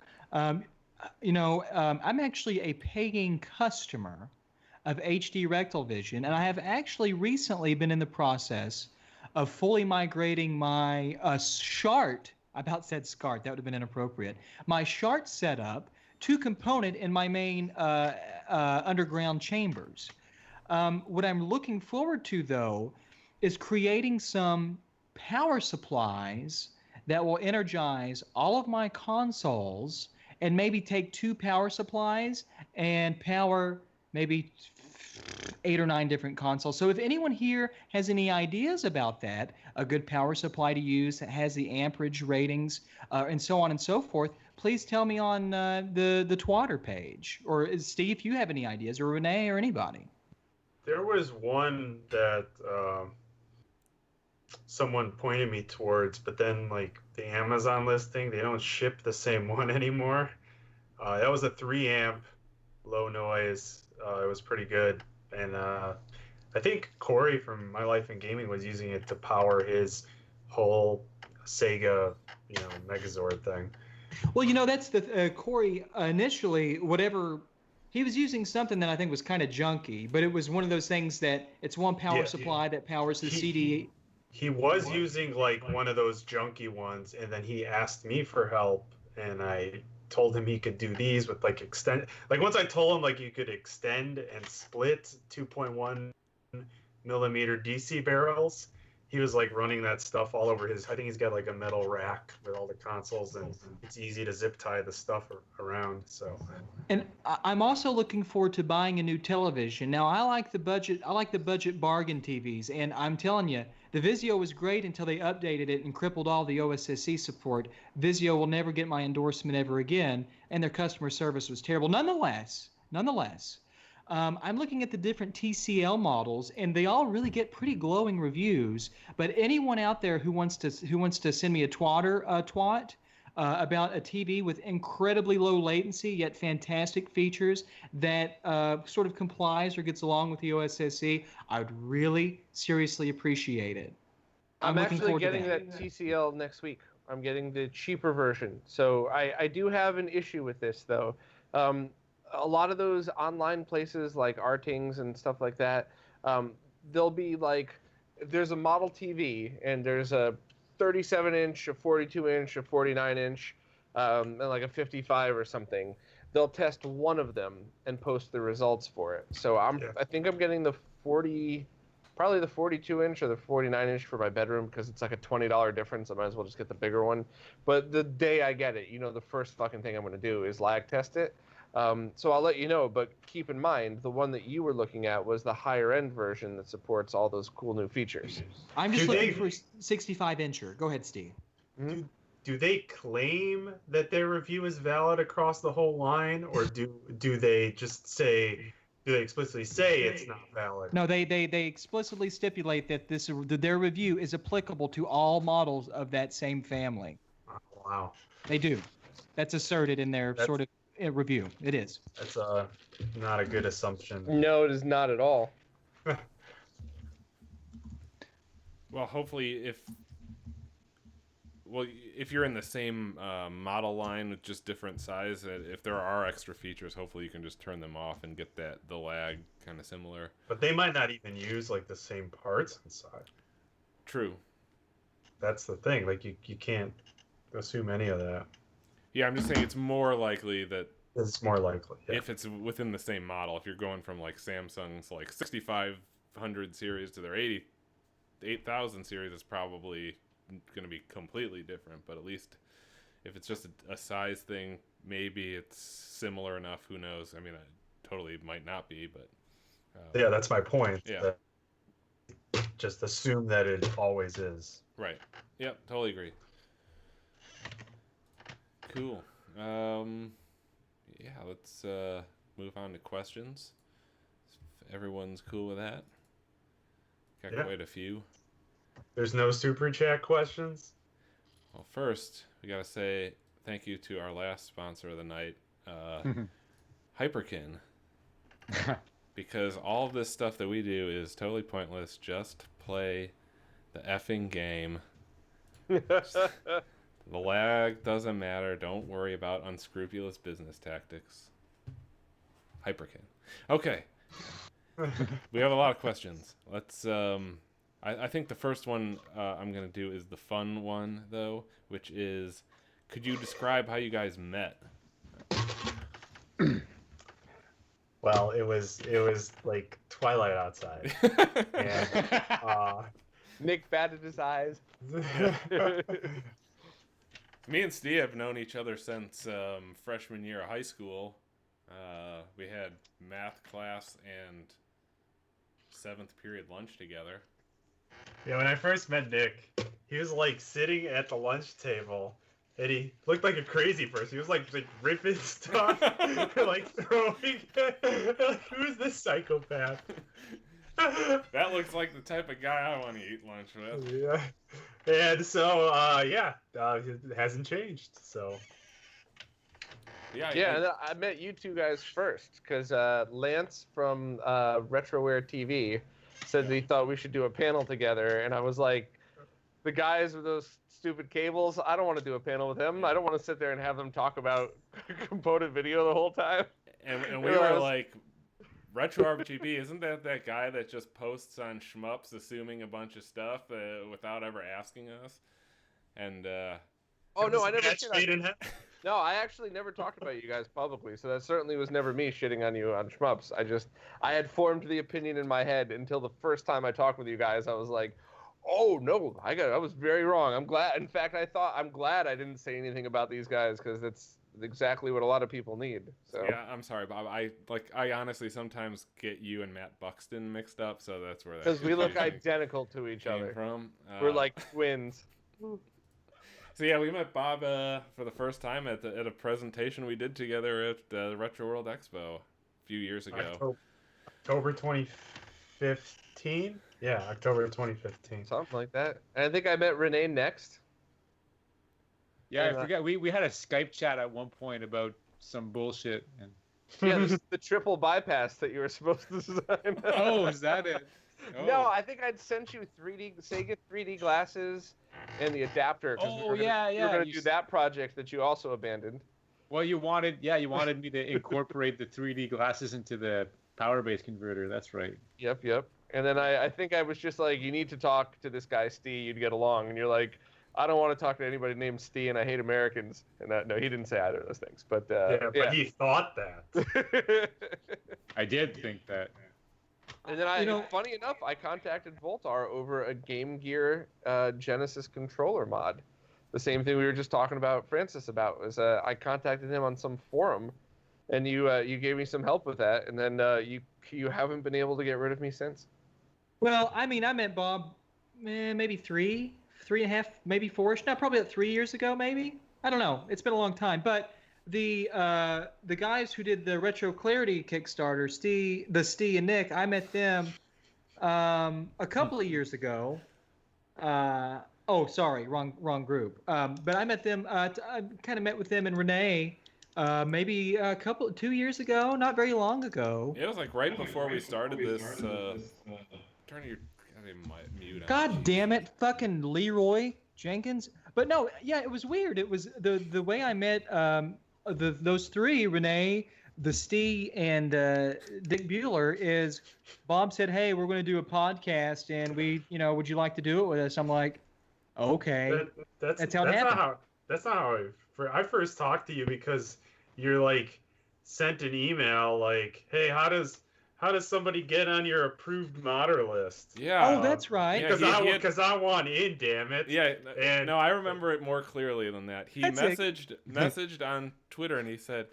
I'm actually a paying customer of HD Rectal Vision, and I have actually recently been in the process of fully migrating my SHART. I about said SCART, that would have been inappropriate. My SHART setup to component in my main underground chambers. What I'm looking forward to, though, is creating some power supplies that will energize all of my consoles and maybe take 2 power supplies and power maybe 8 or 9 different consoles. So if anyone here has any ideas about that, a good power supply to use that has the amperage ratings and so on and so forth, please tell me on the Twitter page. Or Steve, if you have any ideas, or Renee, or anybody. There was one that someone pointed me towards, but then like the Amazon listing, they don't ship the same one anymore. That was a 3 amp, low noise. It was pretty good, and I think Corey from My Life in Gaming was using it to power his whole Sega, Megazord thing. Well, that's the Corey initially. Whatever he was using, something that I think was kind of junky, but it was one of those things that it's one power supply that powers the CD. He was using like one of those junky ones, and then he asked me for help, and I told him he could do these with like extend. Like once I told him like you could extend and split 2.1 millimeter DC barrels, he was like running that stuff all over his. I think he's got like a metal rack with all the consoles, and it's easy to zip tie the stuff around. So, and I'm also looking forward to buying a new television. Now I like the budget. I like the budget bargain TVs, and I'm telling you, the Vizio was great until they updated it and crippled all the OSSC support. Vizio will never get my endorsement ever again, and their customer service was terrible. Nonetheless. I'm looking at the different TCL models, and they all really get pretty glowing reviews. But anyone out there who wants to send me a twat about a TV with incredibly low latency yet fantastic features that sort of complies or gets along with the OSSC, I would really seriously appreciate it. I'm actually getting that TCL next week. I'm getting the cheaper version. So I do have an issue with this, though. A lot of those online places like Artings and stuff like that, they'll be like, there's a model TV and there's a 37-inch, a 42-inch, a 49-inch, and like a 55 or something. They'll test one of them and post the results for it. So I think I'm getting probably the 42-inch or the 49-inch for my bedroom because it's like a $20 difference. I might as well just get the bigger one. But the day I get it, the first fucking thing I'm going to do is lag test it. So I'll let you know, but keep in mind, the one that you were looking at was the higher-end version that supports all those cool new features. I'm just looking for 65-incher. Go ahead, Steve. Do they claim that their review is valid across the whole line, or do they just say... Do they explicitly say it's not valid? No, they explicitly stipulate that their review is applicable to all models of that same family. Wow. They do. That's asserted in their sort of review. It is. That's not a good assumption. No, it is not at all. Well, hopefully if you're in the same model line with just different size, if there are extra features, hopefully you can just turn them off and get the lag kind of similar. But they might not even use like the same parts inside. True. That's the thing. Like you can't assume any of that. Yeah, I'm just saying it's more likely that it's more likely if it's within the same model. If you're going from like Samsung's like 6500 series to their 8000 series, it's probably going to be completely different. But at least if it's just a size thing, maybe it's similar enough. Who knows? I mean, it totally might not be, but yeah, that's my point. Yeah, just assume that it always is. Right. Yep, totally agree. Cool. Yeah, let's move on to questions. If everyone's cool with that. Got quite a few. There's no super chat questions? Well, first, we got to say thank you to our last sponsor of the night, Hyperkin. Because all of this stuff that we do is totally pointless. Just play the effing game. The lag doesn't matter. Don't worry about unscrupulous business tactics. Hyperkin. Okay. We have a lot of questions. Let's. I think the first one I'm gonna do is the fun one though, which is, could you describe how you guys met? Well, it was like twilight outside, and Nick batted his eyes. Me and Steve have known each other since freshman year of high school. We had math class and 7th period lunch together. Yeah, when I first met Nick, he was like sitting at the lunch table, and he looked like a crazy person. He was like ripping stuff, like throwing. Like, who's this psychopath? That looks like the type of guy I want to eat lunch with. Yeah, and so it hasn't changed. So yeah, and I met you two guys first because Lance from Retroware TV said that he thought we should do a panel together, and I was like, the guys with those stupid cables, I don't want to do a panel with him. I don't want to sit there and have them talk about component video the whole time. And we were like, Retro RGB, isn't that guy that just posts on Shmups assuming a bunch of stuff without ever asking us? And oh no, I never said that. No, I actually never talked about you guys publicly, so that certainly was never me shitting on you on Shmups. I had formed the opinion in my head until the first time I talked with you guys. I was like, oh no, I was very wrong. I'm glad. In fact, I'm glad I didn't say anything about these guys because it's exactly what a lot of people need. So yeah, I'm sorry, Bob. I honestly sometimes get you and Matt Buxton mixed up, so that's where that. Because we look identical to each other. From. We're like twins. So yeah, we met Bob for the first time at a presentation we did together at the Retro World Expo a few years ago. October 2015. Yeah, October 2015. Something like that. And I think I met René next. Yeah, I forgot. We had a Skype chat at one point about some bullshit. And... Yeah, this is the triple bypass that you were supposed to design. Oh, is that it? Oh. No, I think I'd sent you Sega 3D glasses and the adapter. Oh, we were going to do that project that you also abandoned. Well, you wanted me to incorporate the 3D glasses into the power base converter. That's right. Yep. And then I think I was just like, you need to talk to this guy, Steve. You'd get along. And you're like, I don't want to talk to anybody named Steve, and I hate Americans. And no, he didn't say either of those things. But but he thought that. I did think that. And then funny enough, I contacted Voultar over a Game Gear Genesis controller mod. The same thing we were just talking about Francis about was I contacted him on some forum, and you gave me some help with that, and then you haven't been able to get rid of me since. Well, I mean, I met Bob maybe 3.5, maybe 4-ish. Now, probably about 3 years ago, maybe. I don't know. It's been a long time, but. The guys who did the Retro Clarity Kickstarter, Steve and Nick, I met them a couple of years ago. Sorry, wrong group. But I met them. I kind of met with them and Renee maybe 2 years ago, not very long ago. It was like right before we started this. Turn your mute on. God damn it, fucking Leroy Jenkins. But no, yeah, it was weird. It was the way I met. Those three, Renee, the Steve, and Dick Bueller, is Bob said, hey, we're going to do a podcast, and would you like to do it with us? I'm like, okay. That's how it happened. That's not how I first talked to you, because you're like sent an email like, hey, how does somebody get on your approved modder list? Yeah. Oh, that's right. Because I want in, damn it. Yeah. And no, I remember it more clearly than that. He messaged on Twitter, and he said,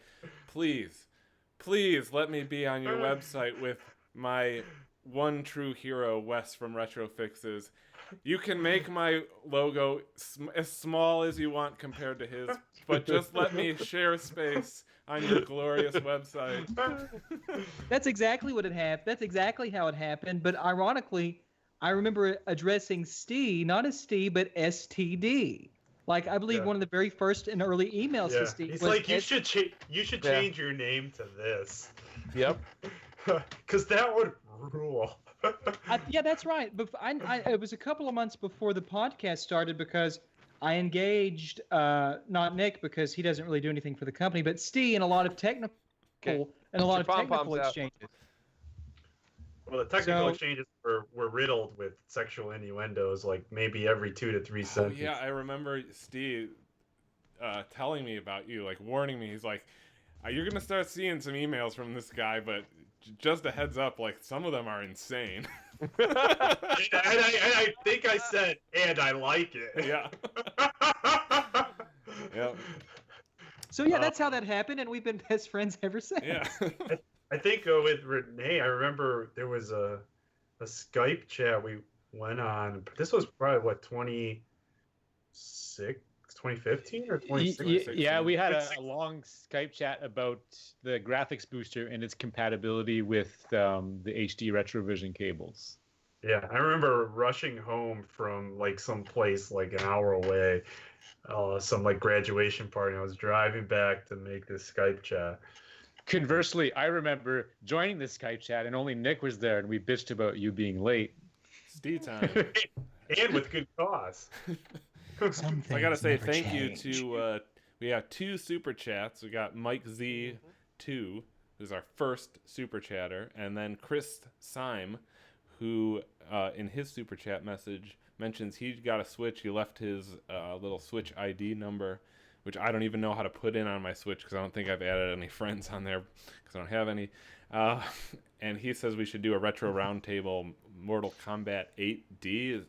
please let me be on your website with my one true hero, Wes from Retro Fixes. You can make my logo as small as you want compared to his, but just let me share space on your glorious website. That's exactly what it happened. That's exactly how it happened. But ironically, I remember addressing Steve, not as Steve, but STD. Like, I believe one of the very first and early emails to Steve. He's like, you should change your name to this. Yep. Because that would rule. Yeah, that's right. But it was a couple of months before the podcast started, because I engaged not Nick because he doesn't really do anything for the company, but Steve in a lot of technical exchanges. Well, the technical So- exchanges were riddled with sexual innuendos, like maybe every 2 to 3 Oh, sentences. yeah, I remember Steve telling me about you, like warning me. He's like, "You're gonna start seeing some emails from this guy, but just a heads up, like some of them are insane." And I think I said, and I like it. Yeah. Yep. So yeah, that's how that happened, and we've been best friends ever since. Yeah. I think with Renee, I remember there was a Skype chat we went on. This was probably what 2015 or 2016. Yeah, we had a long Skype chat about the graphics booster and its compatibility with the HD Retrovision cables. Yeah, I remember rushing home from like some place like an hour away, some like graduation party. I was driving back to make this Skype chat. Conversely, I remember joining the Skype chat and only Nick was there, and we bitched about you being late. Steve time. And with good cause. Some I gotta things say never thank change. you to we got 2 super chats. We got Mike Z2, who's our first super chatter, and then Chris Syme, who in his super chat message mentions he got a Switch. He left his little Switch ID number, which I don't even know how to put in on my Switch because I don't think I've added any friends on there because I don't have any. And he says we should do a retro roundtable Mortal Kombat 8D.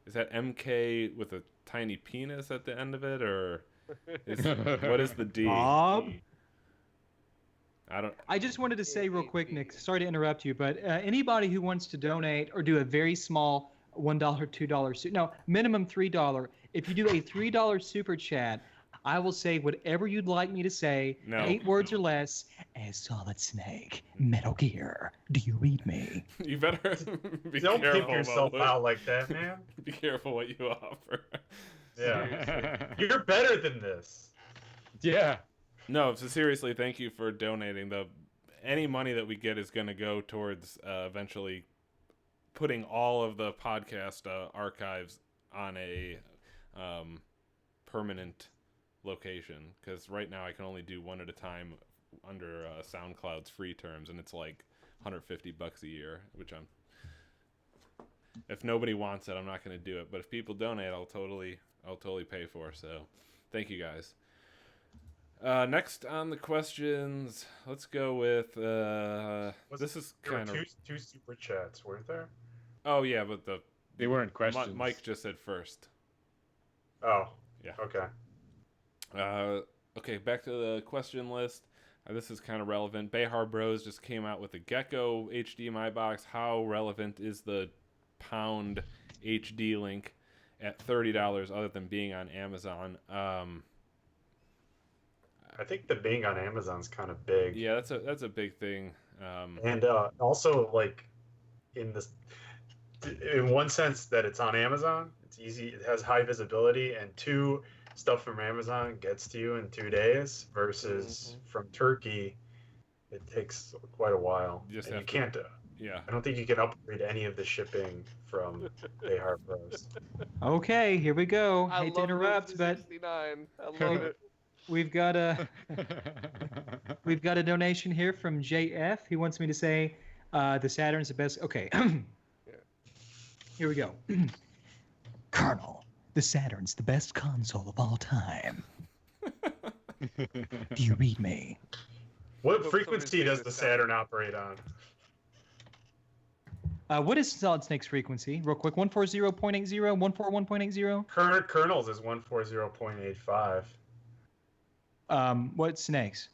Is that MK with a tiny penis at the end of it, or what is the D? Bob? I just wanted to say real quick, Nick, sorry to interrupt you, but anybody who wants to donate or do a very small $1, $2, minimum $3. If you do a $3 super chat, I will say whatever you'd like me to say, 8 words or less, as Solid Snake, Metal Gear. Do you read me? You better be Don't careful pick yourself about out like that, man. Be careful what you offer. Yeah. You're better than this. Yeah. No, so seriously, thank you for donating. Any money that we get is going to go towards eventually putting all of the podcast archives on a permanent location, because right now I can only do one at a time under SoundCloud's free terms, and it's like $150 a year, which if nobody wants it, I'm not going to do it. But if people donate, I'll totally pay for. So thank you guys. Next on the questions, let's go with this is kind of two super chats, weren't there? Oh yeah, but they weren't questions. Mike just said first. Oh yeah. Okay. Okay, back to the question list. This is kind of relevant. Behar Bros just came out with a Gekko HDMI box. How relevant is the pound HD link at $30 other than being on Amazon? I think the being on Amazon's kind of big. Yeah, that's a big thing. And also, like, in one sense that it's on Amazon, it's easy, it has high visibility, and 2, stuff from Amazon gets to you in 2 days versus from Turkey, it takes quite a while. You can't. Yeah. I don't think you can upgrade any of the shipping from Behar Bros. Okay, here we go. I Hate to love interrupt, but 69. I love it. we've got a donation here from JF. He wants me to say the Saturn's the best. Okay. Here we go. Colonel, the Saturn's the best console of all time. Do you read me? What frequency does the Saturn operate on? What is Solid Snake's frequency? Real quick, 140.80, 141.80? Current kernels is 140.85. What's Snake's?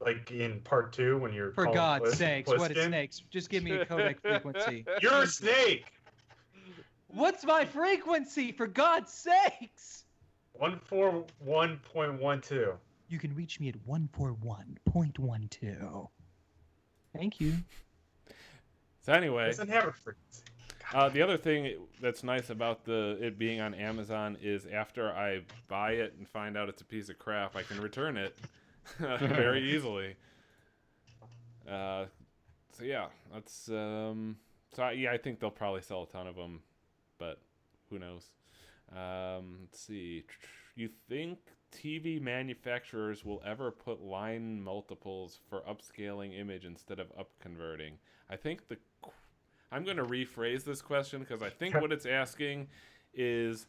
Like in part 2 when you're For calling God's sakes, what is Pliskin? Snake's? Just give me a codec frequency. You're a snake! What's my frequency, for God's sakes? 141.12. You can reach me at 141.12. Thank you. So anyway, It doesn't have a frequency. the other thing that's nice about it being on Amazon is after I buy it and find out it's a piece of crap, I can return it very easily. So yeah, that's I think they'll probably sell a ton of them, but who knows? Let's see. You think TV manufacturers will ever put line multiples for upscaling image instead of upconverting? I think I'm going to rephrase this question because I think what it's asking is,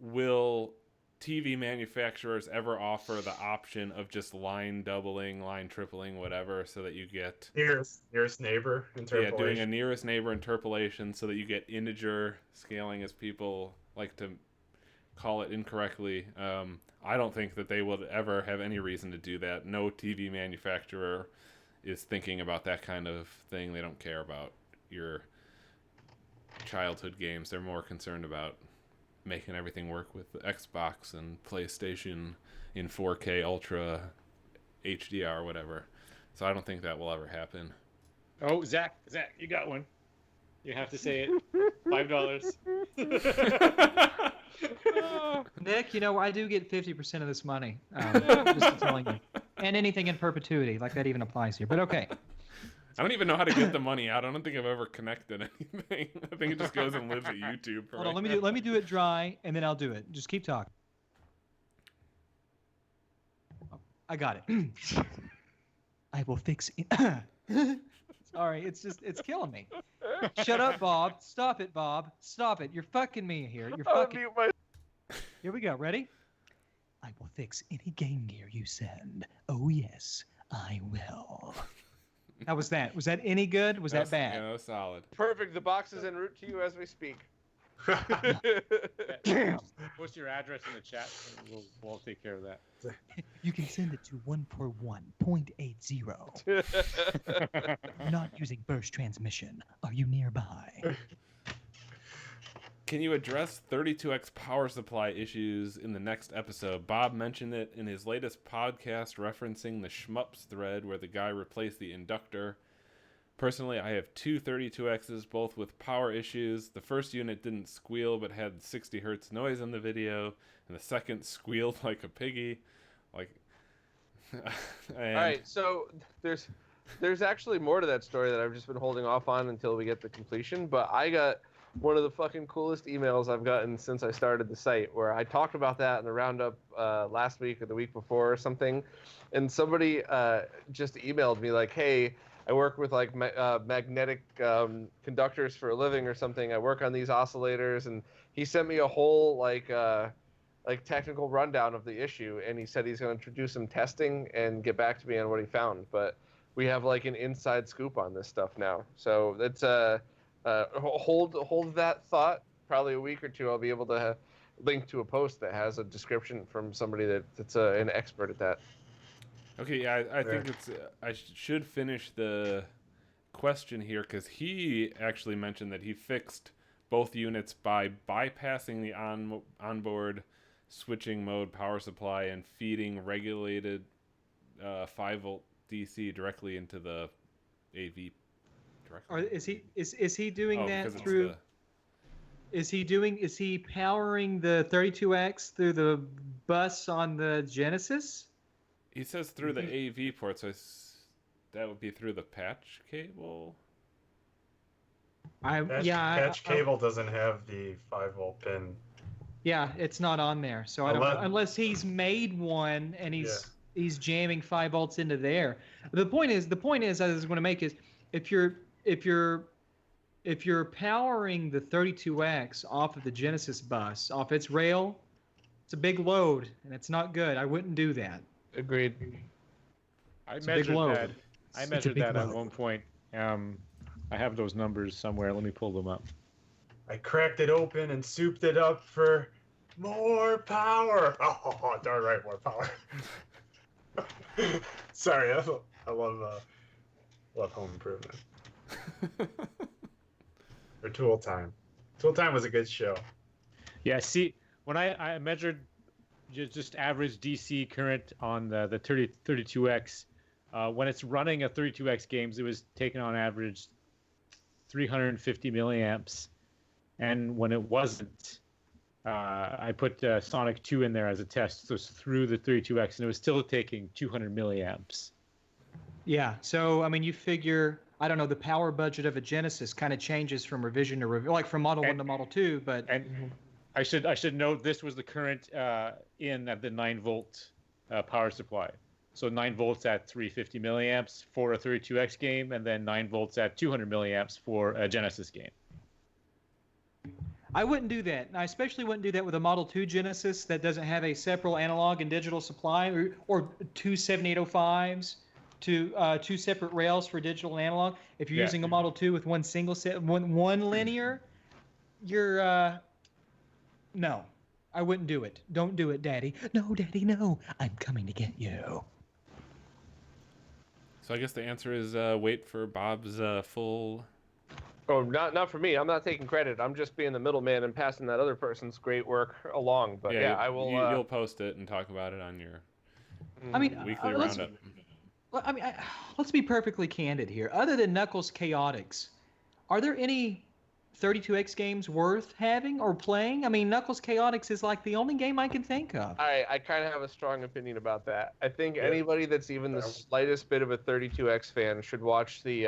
will TV manufacturers ever offer the option of just line doubling, line tripling, whatever, so that you get nearest neighbor interpolation? Yeah, doing a nearest neighbor interpolation so that you get integer scaling, as people like to call it incorrectly. I don't think that they would ever have any reason to do that. No TV manufacturer is thinking about that kind of thing. They don't care about your childhood games. They're more concerned about making everything work with the Xbox and PlayStation in 4K Ultra HDR, whatever. So I don't think that will ever happen. Oh, Zach, you got one. You have to say it. $5. Nick, I do get 50% of this money. Just telling you. And anything in perpetuity, like that even applies here. But okay. I don't even know how to get the money out. I don't think I've ever connected anything. I think it just goes and lives at YouTube. Hold on, let me do it dry, and then I'll do it. Just keep talking. I got it. I will fix it. Sorry, it's killing me. Shut up, Bob. Stop it, Bob. Stop it. You're fucking me here. You're fucking. Here we go. Ready? I will fix any Game Gear you send. Oh yes, I will. How was that? Was that any good? Was that bad? Yeah, that was solid. Perfect. The box is en route to you as we speak. Damn. Post your address in the chat, and we'll take care of that. You can send it to 141.80. Not using burst transmission. Are you nearby? Can you address 32x power supply issues in the next episode? Bob mentioned it in his latest podcast referencing the Shmups thread where the guy replaced the inductor. Personally, I have two 32Xs, both with power issues. The first unit didn't squeal but had 60 hertz noise in the video, and the second squealed like a piggy. Alright, so there's actually more to that story that I've just been holding off on until we get the completion, but I got one of the fucking coolest emails I've gotten since I started the site, where I talked about that in the roundup last week or the week before or something, and somebody just emailed me like, hey, I work with like magnetic conductors for a living or something. I work on these oscillators, and he sent me a whole like technical rundown of the issue, and he said he's going to do some testing and get back to me on what he found. But we have like an inside scoop on this stuff now, so it's hold that thought. Probably a week or two, I'll be able to link to a post that has a description from somebody that's an expert at that. Okay, yeah, I think I should finish the question here because he actually mentioned that he fixed both units by bypassing the onboard switching mode power supply and feeding regulated 5-volt DC directly into the AV. Or is he doing that through? Is he powering the 32X through the bus on the Genesis? He says through the AV port, so that would be through the patch cable. Patch cable doesn't have the 5-volt pin. Yeah, it's not on there, so I don't know. Unless he's made one and he's jamming 5 volts into there. The point is I was going to make is if you're powering the 32X off of the Genesis bus, off its rail, it's a big load and it's not good. I wouldn't do that. Agreed. I measured that at one point. I have those numbers somewhere. Let me pull them up. I cracked it open and souped it up for more power. Oh, darn right, more power. Sorry, I love Home Improvement. Or Tool Time. Tool Time was a good show. Yeah, see, when I measured just average DC current on the 32X, when it's running a 32X games, it was taking on average 350 milliamps. And when it wasn't, I put Sonic 2 in there as a test. So it's through the 32X, and it was still taking 200 milliamps. Yeah, so, I mean, you figure, I don't know, the power budget of a Genesis kind of changes from revision to revision, like from Model 1 to Model 2, but... I should note this was the current in at the 9-volt power supply. So 9 volts at 350 milliamps for a 32X game, and then 9 volts at 200 milliamps for a Genesis game. I wouldn't do that. I especially wouldn't do that with a Model 2 Genesis that doesn't have a separate analog and digital supply, or two 7805s, two separate rails for digital and analog. If you're using a Model 2 with one single set, one linear, you're no. I wouldn't do it. Don't do it, Daddy. No, Daddy, no. I'm coming to get you. So I guess the answer is wait for Bob's full. Oh, not for me. I'm not taking credit. I'm just being the middleman and passing that other person's great work along. But yeah, I will. You'll post it and talk about it on your weekly roundup. Let's be perfectly candid here. Other than Knuckles Chaotix, are there any 32X games worth having or playing? I mean, Knuckles Chaotix is like the only game I can think of. I kind of have a strong opinion about that. I think anybody that's even the slightest bit of a 32X fan should watch the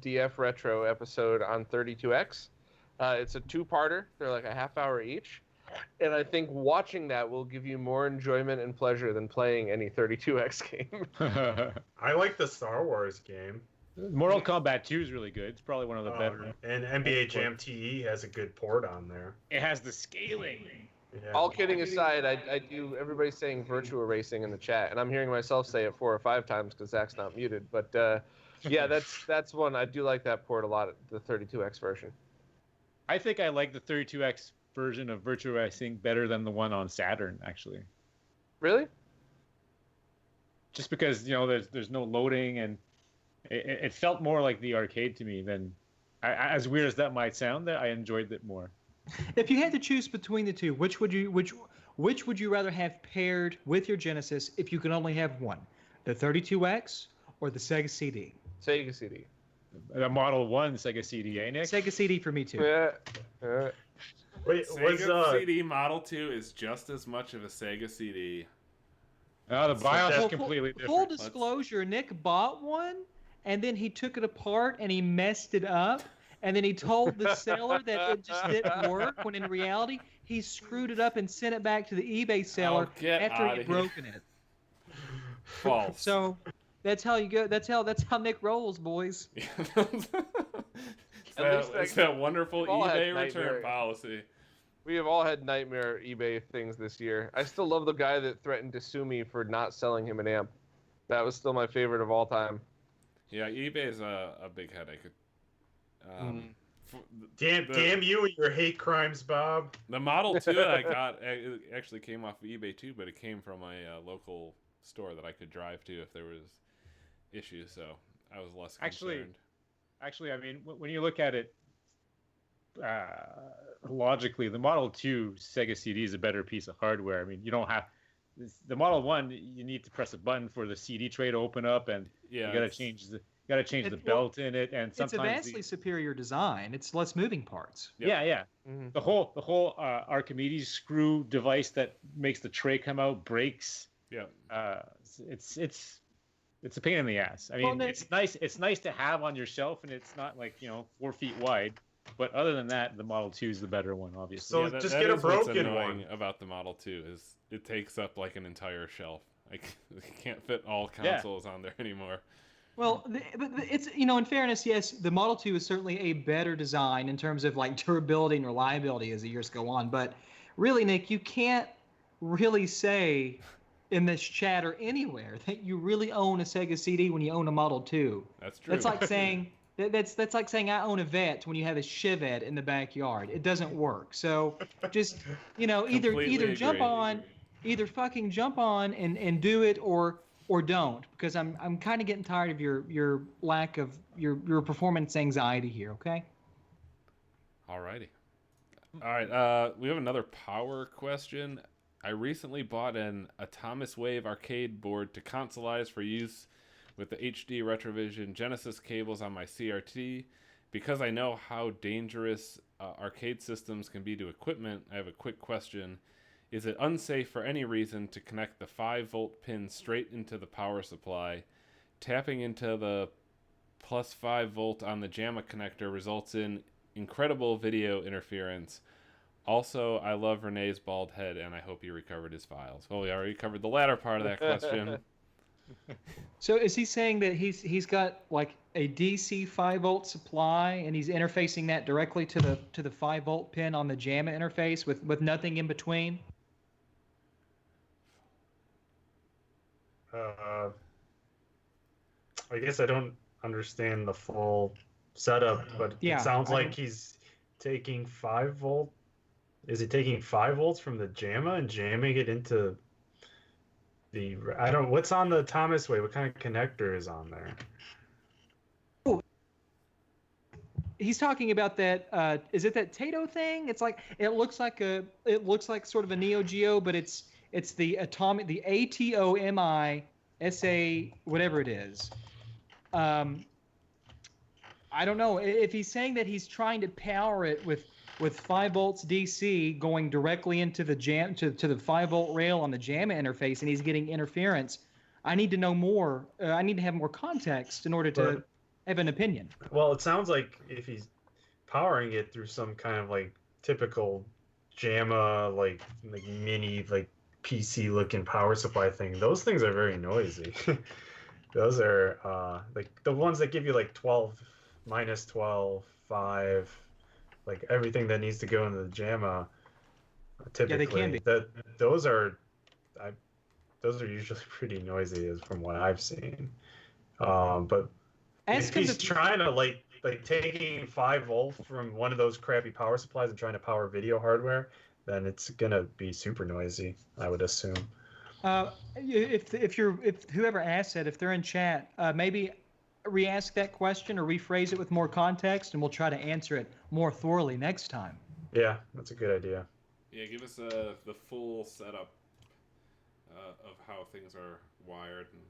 DF Retro episode on 32X. It's a 2-parter. They're like a half hour each. And I think watching that will give you more enjoyment and pleasure than playing any 32X game. I like the Star Wars game. Mortal Kombat 2 is really good. It's probably one of the better. And NBA Jam TE has a good port on there. It has the scaling. Yeah. All kidding aside, I do. Everybody's saying Virtua Racing in the chat, and I'm hearing myself say it 4 or 5 times because Zach's not muted. But yeah, that's one I do like that port a lot. The 32X version. I think I like the 32X version of Virtua Racing better than the one on Saturn, actually. Really? Just because there's no loading and. It felt more like the arcade to me than, as weird as that might sound, that I enjoyed it more. If you had to choose between the two, which would you rather have paired with your Genesis if you could only have one? The 32X or the Sega CD? Sega CD. The Model 1 Sega CD, eh, Nick? Sega CD for me too. Yeah. Wait, Sega CD Model 2 is just as much of a Sega CD. Oh, the BIOS is completely different. Full disclosure, Nick bought one. And then he took it apart and he messed it up. And then he told the seller that it just didn't work. When in reality, he screwed it up and sent it back to the eBay seller after he'd broken it. False. So that's how you go. That's how Nick rolls, boys. It's that wonderful eBay return policy. We have all had nightmare eBay things this year. I still love the guy that threatened to sue me for not selling him an amp. That was still my favorite of all time. Yeah, eBay is a big headache. Damn you and your hate crimes, Bob. The Model 2 that I got actually came off of eBay too, but it came from a local store that I could drive to if there was issues, so I was less concerned. Actually, I mean, when you look at it logically, the Model 2 Sega CD is a better piece of hardware. I mean, you don't have... The Model 1, you need to press a button for the CD tray to open up, and you gotta change the belt in it, and sometimes it's a vastly superior design. It's less moving parts. Yep. Yeah. Mm-hmm. The whole Archimedes screw device that makes the tray come out breaks. Yeah. It's a pain in the ass. I mean, it's nice. It's nice to have on your shelf, and it's not like 4 feet wide. But other than that, the Model 2 is the better one, obviously. So just get a broken one. About the Model 2 is it takes up like an entire shelf. I can't fit all consoles on there anymore. Well, but it's in fairness, yes, the Model 2 is certainly a better design in terms of like durability and reliability as the years go on. But really, Nick, you can't really say in this chat or anywhere that you really own a Sega CD when you own a Model 2. That's true. That's like saying. That's like saying I own a Vette when you have a Chevette in the backyard. It doesn't work. So just either jump on, either fucking jump on and do it or don't, because I'm kind of getting tired of your lack of your performance anxiety here. Okay. Alrighty. All right. We have another power question. I recently bought an Atomiswave arcade board to consolize for use with the HD Retrovision Genesis cables on my CRT. Because I know how dangerous arcade systems can be to equipment, I have a quick question. Is it unsafe for any reason to connect the 5-volt pin straight into the power supply? Tapping into the plus 5 volt on the JAMA connector results in incredible video interference. Also, I love Renee's bald head, and I hope he recovered his files. Well, we already covered the latter part of that question. So is he saying that he's got like a DC 5-volt supply and he's interfacing that directly to the 5-volt pin on the JAMA interface with nothing in between? I guess I don't understand the full setup, but Yeah, it sounds I like don't- he's taking 5-volt. Is he taking 5 volts from the JAMA and jamming it into the? I don't. What's on the Atomiswave? What kind of connector is on there? He's talking about that. Is it that Tato thing? It's like it looks like sort of a Neo Geo, but it's the ATOMI SA whatever it is. I don't know if he's saying that he's trying to power it with 5 volts DC going directly into the jam to the 5-volt rail on the JAMA interface, and he's getting interference. I need to know more. I need to have more context in order to have an opinion. Well, it sounds like if he's powering it through some kind of like typical JAMA like mini like PC looking power supply thing, those things are very noisy. Those are like the ones that give you like 12, -12, 5, like everything that needs to go into the JAMA. Typically, they can be. Those are usually pretty noisy, as from what I've seen. But if he's trying to like taking 5 volts from one of those crappy power supplies and trying to power video hardware, then it's gonna be super noisy, I would assume. If whoever asked that, if they're in chat, maybe re-ask that question or rephrase it with more context, and we'll try to answer it more thoroughly next time. Yeah, that's a good idea. Yeah, give us the full setup of how things are wired and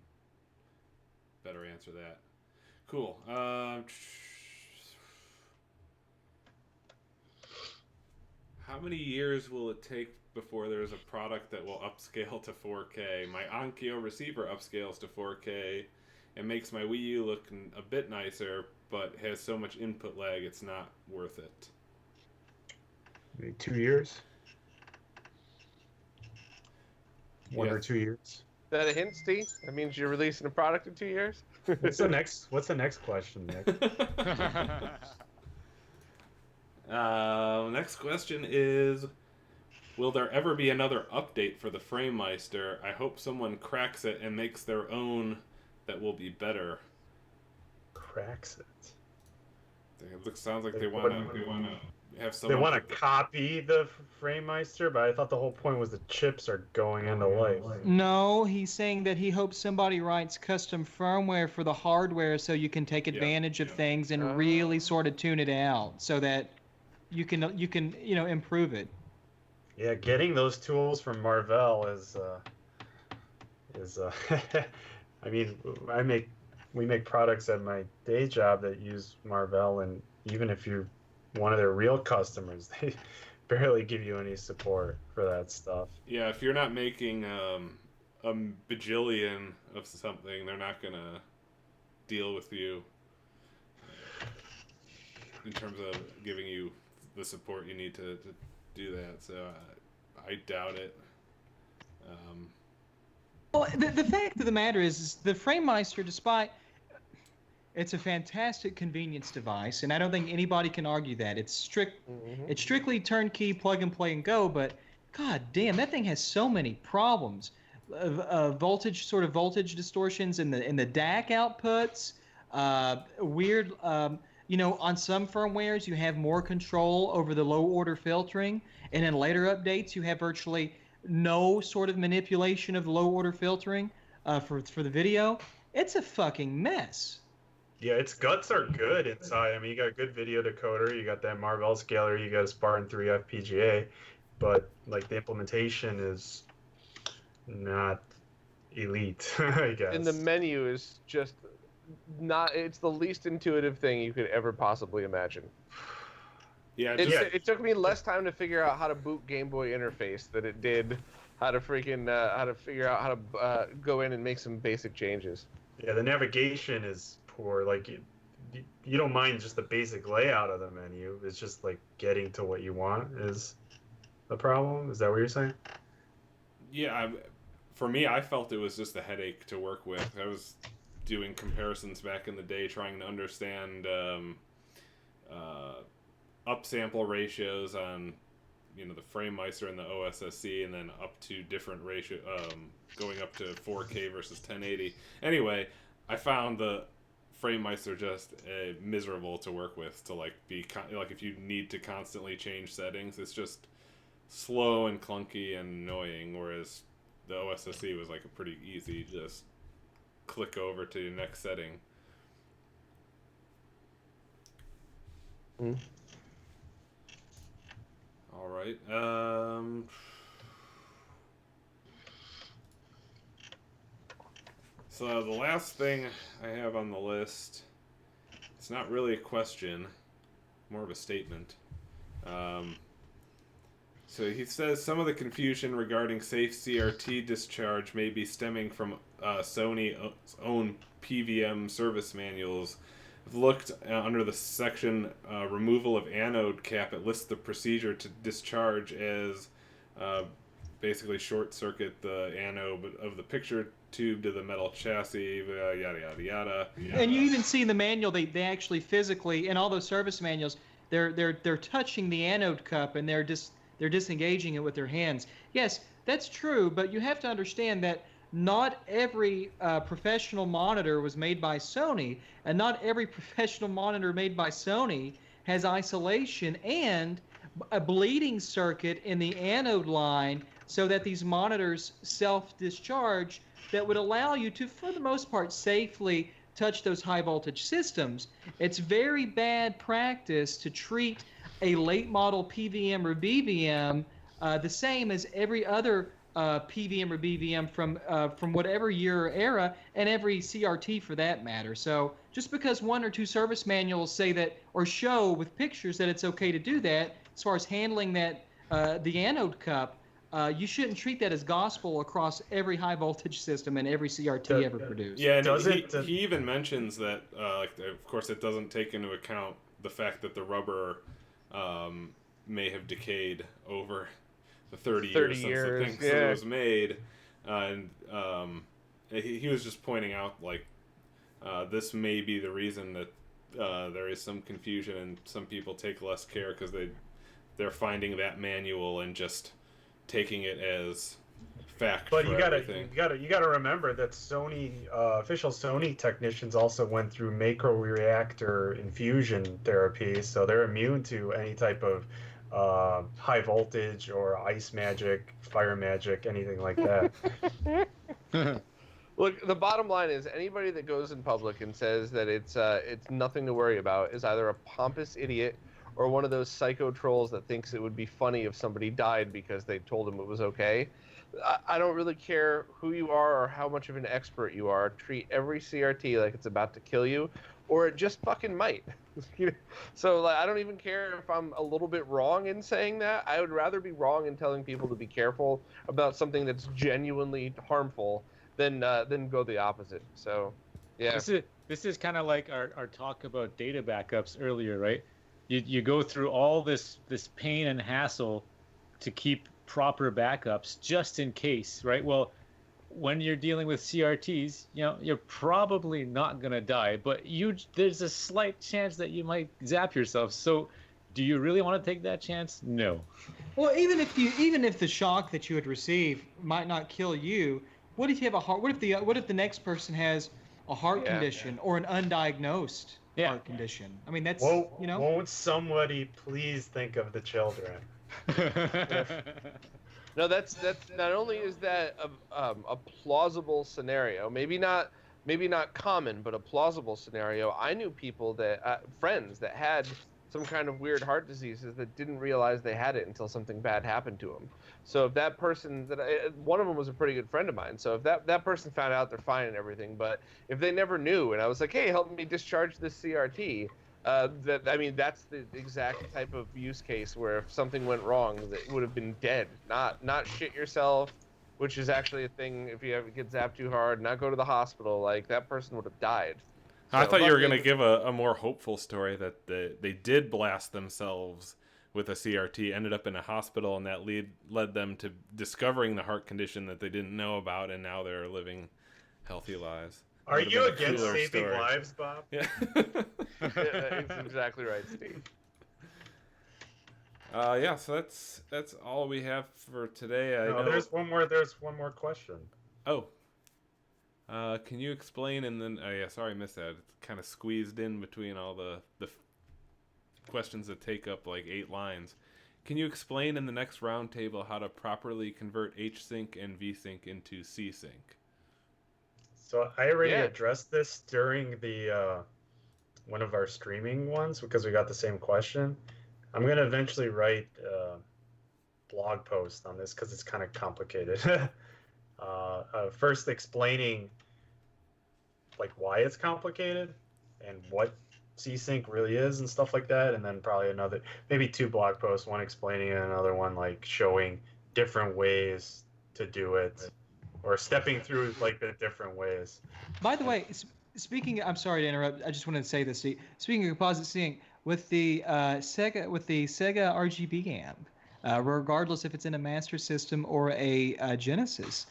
better answer that. Cool. How many years will it take before there's a product that will upscale to 4K? My Onkyo receiver upscales to 4K and makes my Wii U look a bit nicer, but has so much input lag it's not worth it. Maybe 2 years? 1 Yeah. or 2 years? Is that a hint, Steve? That means you're releasing a product in 2 years? What's the next question, Nick? Next question is, will there ever be another update for the Framemeister? I hope someone cracks it and makes their own that will be better. Cracks it. It sounds like they want to have someone. They want to copy the Framemeister, but I thought the whole point was the chips are going into life. No, he's saying that he hopes somebody writes custom firmware for the hardware so you can take advantage of things and really sort of tune it out so that you can improve it. Yeah, getting those tools from Marvell is I mean, we make products at my day job that use Marvell, and even if you're one of their real customers, they barely give you any support for that stuff. Yeah, if you're not making a bajillion of something, they're not gonna deal with you in terms of giving you the support you need to do that. So I doubt it. Well, the fact of the matter is the Framemeister, despite it's a fantastic convenience device, and I don't think anybody can argue that. It's strictly turnkey, plug and play and go, but god damn, that thing has so many problems. Voltage distortions in the DAC outputs, weird on some firmwares you have more control over the low order filtering, and in later updates you have virtually no sort of manipulation of low order filtering for the video. It's a fucking mess. Yeah, its guts are good inside. I mean, you got a good video decoder, you got that Marvell scaler, you got a Spartan 3 FPGA, but like the implementation is not elite, I guess. And the menu is just not, it's the least intuitive thing you could ever possibly imagine. Yeah, It took me less time to figure out how to boot Game Boy interface than it did how to figure out how to go in and make some basic changes. Yeah, the navigation is poor. Like you don't mind just the basic layout of the menu. It's just like getting to what you want is the problem? Is that what you're saying? Yeah, for me, I felt it was just a headache to work with. I was doing comparisons back in the day, trying to understand upsample ratios on, the Framemeister and the OSSC, and then up to different ratio, going up to 4K versus 1080. Anyway, I found the Framemeister just miserable to work with. To be if you need to constantly change settings, it's just slow and clunky and annoying. Whereas the OSSC was a pretty easy, just click over to your next setting. Mm. All right. So the last thing I have on the list, it's not really a question, more of a statement. So he says some of the confusion regarding safe CRT discharge may be stemming from Sony's own PVM service manuals. I've looked under the section removal of anode cap. It lists the procedure to discharge as basically short circuit the anode of the picture tube to the metal chassis, yada yada yada. And you even see in the manual they actually physically, in all those service manuals, they're touching the anode cup and they're disengaging it with their hands. Yes, that's true, but you have to understand that not every professional monitor was made by Sony, and not every professional monitor made by Sony has isolation and a bleeding circuit in the anode line so that these monitors self-discharge that would allow you to, for the most part, safely touch those high voltage systems. It's very bad practice to treat a late model PVM or BVM the same as every other PVM or BVM from whatever year or era, and every CRT for that matter. So just because one or two service manuals say that or show with pictures that it's okay to do that, as far as handling that the anode cup, you shouldn't treat that as gospel across every high voltage system and every CRT ever produced. Yeah, and he even mentions that, of course, it doesn't take into account the fact that the rubber may have decayed over the 30 years since the thing was made. And he was just pointing out, this may be the reason that there is some confusion and some people take less care because they're finding that manual and just taking it as fact. But you gotta remember that Sony official Sony technicians also went through macro-reactor infusion therapy, so they're immune to any type of high voltage or ice magic, fire magic, anything like that. Look, the bottom line is anybody that goes in public and says that it's nothing to worry about is either a pompous idiot or one of those psycho trolls that thinks it would be funny if somebody died because they told him it was okay. I don't really care who you are or how much of an expert you are. Treat every CRT like it's about to kill you, or it just fucking might. So I don't even care if I'm a little bit wrong in saying that. I would rather be wrong in telling people to be careful about something that's genuinely harmful than go the opposite. So, yeah. This is kind of like our talk about data backups earlier, right? You go through all this pain and hassle to keep proper backups just in case, right? Well, when you're dealing with CRTs, you're probably not going to die, but there's a slight chance that you might zap yourself. So do you really want to take that chance? No. Well, even if the shock that you would receive might not kill you, what if you have what if the next person has a heart condition or an undiagnosed heart condition? I mean, that's, Won't somebody please think of the children? No, that's not only is that a plausible scenario, maybe not common, but a plausible scenario. I knew people friends that had some kind of weird heart diseases that didn't realize they had it until something bad happened to them. So if that person one of them was a pretty good friend of mine. So if that person found out, they're fine and everything. But if they never knew, and I was like, hey, help me discharge this CRT. That's the exact type of use case where if something went wrong, it would have been dead. Not shit yourself, which is actually a thing if you get zapped too hard. Not go to the hospital. Like, that person would have died. I thought you were going to give a more hopeful story that they did blast themselves with a CRT ended up in a hospital, and that led them to discovering the heart condition that they didn't know about, and now they're living healthy lives. Are Would've you been a against cooler saving story. lives, Bob? Yeah. It's exactly right, Steve. Yeah, so that's all we have for today. I know... There's one more question. Oh. Can you explain, and then... Oh, yeah, sorry, I missed that. It's kind of squeezed in between all the questions that take up like 8 lines. Can you explain in the next roundtable how to properly convert H-Sync and V-Sync into C-Sync? So I already addressed this during the one of our streaming ones because we got the same question. I'm going to eventually write a blog post on this because it's kind of complicated. First explaining like why it's complicated and what C-Sync really is and stuff like that, and then probably maybe 2 blog posts, one explaining it, another one like showing different ways to do it or stepping through like the different ways. By the way, I'm sorry to interrupt. I just wanted to say this. Speaking of composite sync, with the Sega RGB amp, regardless if it's in a Master System or a Genesis,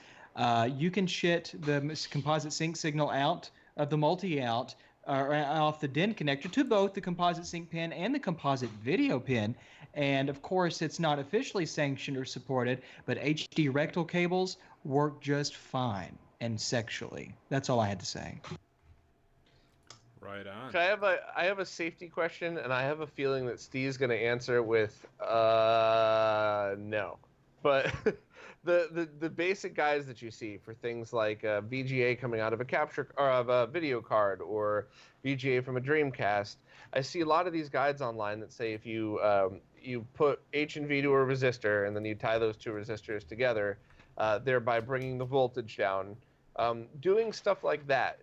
you can shit the composite sync signal out of the multi-out or off the DIN connector to both the composite sync pin and the composite video pin. And of course, it's not officially sanctioned or supported, but HD rectal cables work just fine and sexually. That's all I had to say. Right on. I have a safety question, and I have a feeling that Steve's going to answer with no. But the basic guides that you see for things like VGA coming out of a capture or of a video card or VGA from a Dreamcast, I see a lot of these guides online that say if you you put H and V to a resistor and then you tie those 2 resistors together, thereby bringing the voltage down. Doing stuff like that,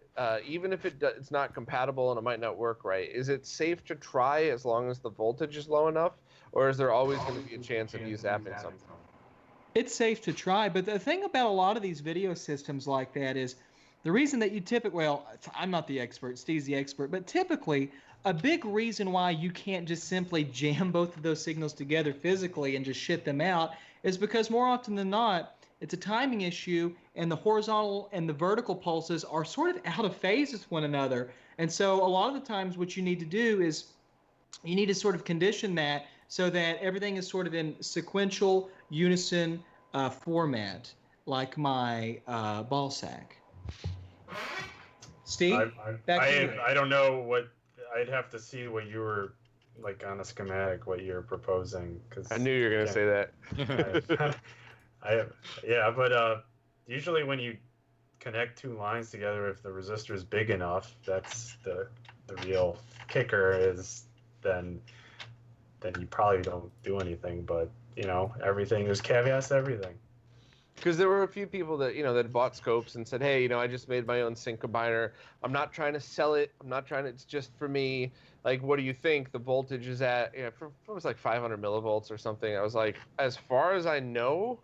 even if it's not compatible and it might not work right, is it safe to try as long as the voltage is low enough, or is there always going to be a chance of you zapping something? It's safe to try, but the thing about a lot of these video systems like that is the reason that you I'm not the expert, Steve's the expert, but typically a big reason why you can't just simply jam both of those signals together physically and just shit them out is because more often than not, it's a timing issue, and the horizontal and the vertical pulses are sort of out of phase with one another. And so a lot of the times what you need to do is you need to sort of condition that so that everything is sort of in sequential unison format, like my ball sack. Steve, I don't know what I'd have to see what you were like on a schematic, what you're proposing. Cause I knew you were gonna say that. But usually when you connect 2 lines together, if the resistor is big enough, that's the real kicker. Is then you probably don't do anything. But there's caveats to everything. Because there were a few people that that bought scopes and said, hey, I just made my own sync combiner. I'm not trying to sell it. It's just for me. Like, what do you think the voltage is at? It was like 500 millivolts or something. I was like, as far as I know,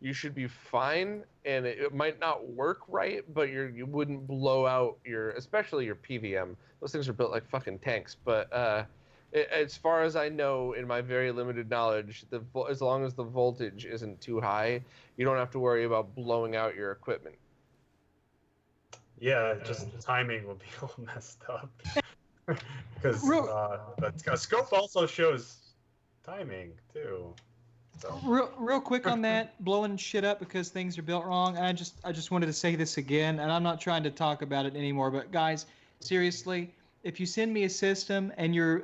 you should be fine, and it might not work right, but you wouldn't blow out especially your PVM. Those things are built like fucking tanks. But as far as I know, in my very limited knowledge, as long as the voltage isn't too high, you don't have to worry about blowing out your equipment. Yeah, just timing will be all messed up. Because the scope also shows timing too. So. Real quick on that, blowing shit up because things are built wrong. I just wanted to say this again, and I'm not trying to talk about it anymore. But guys, seriously, if you send me a system and your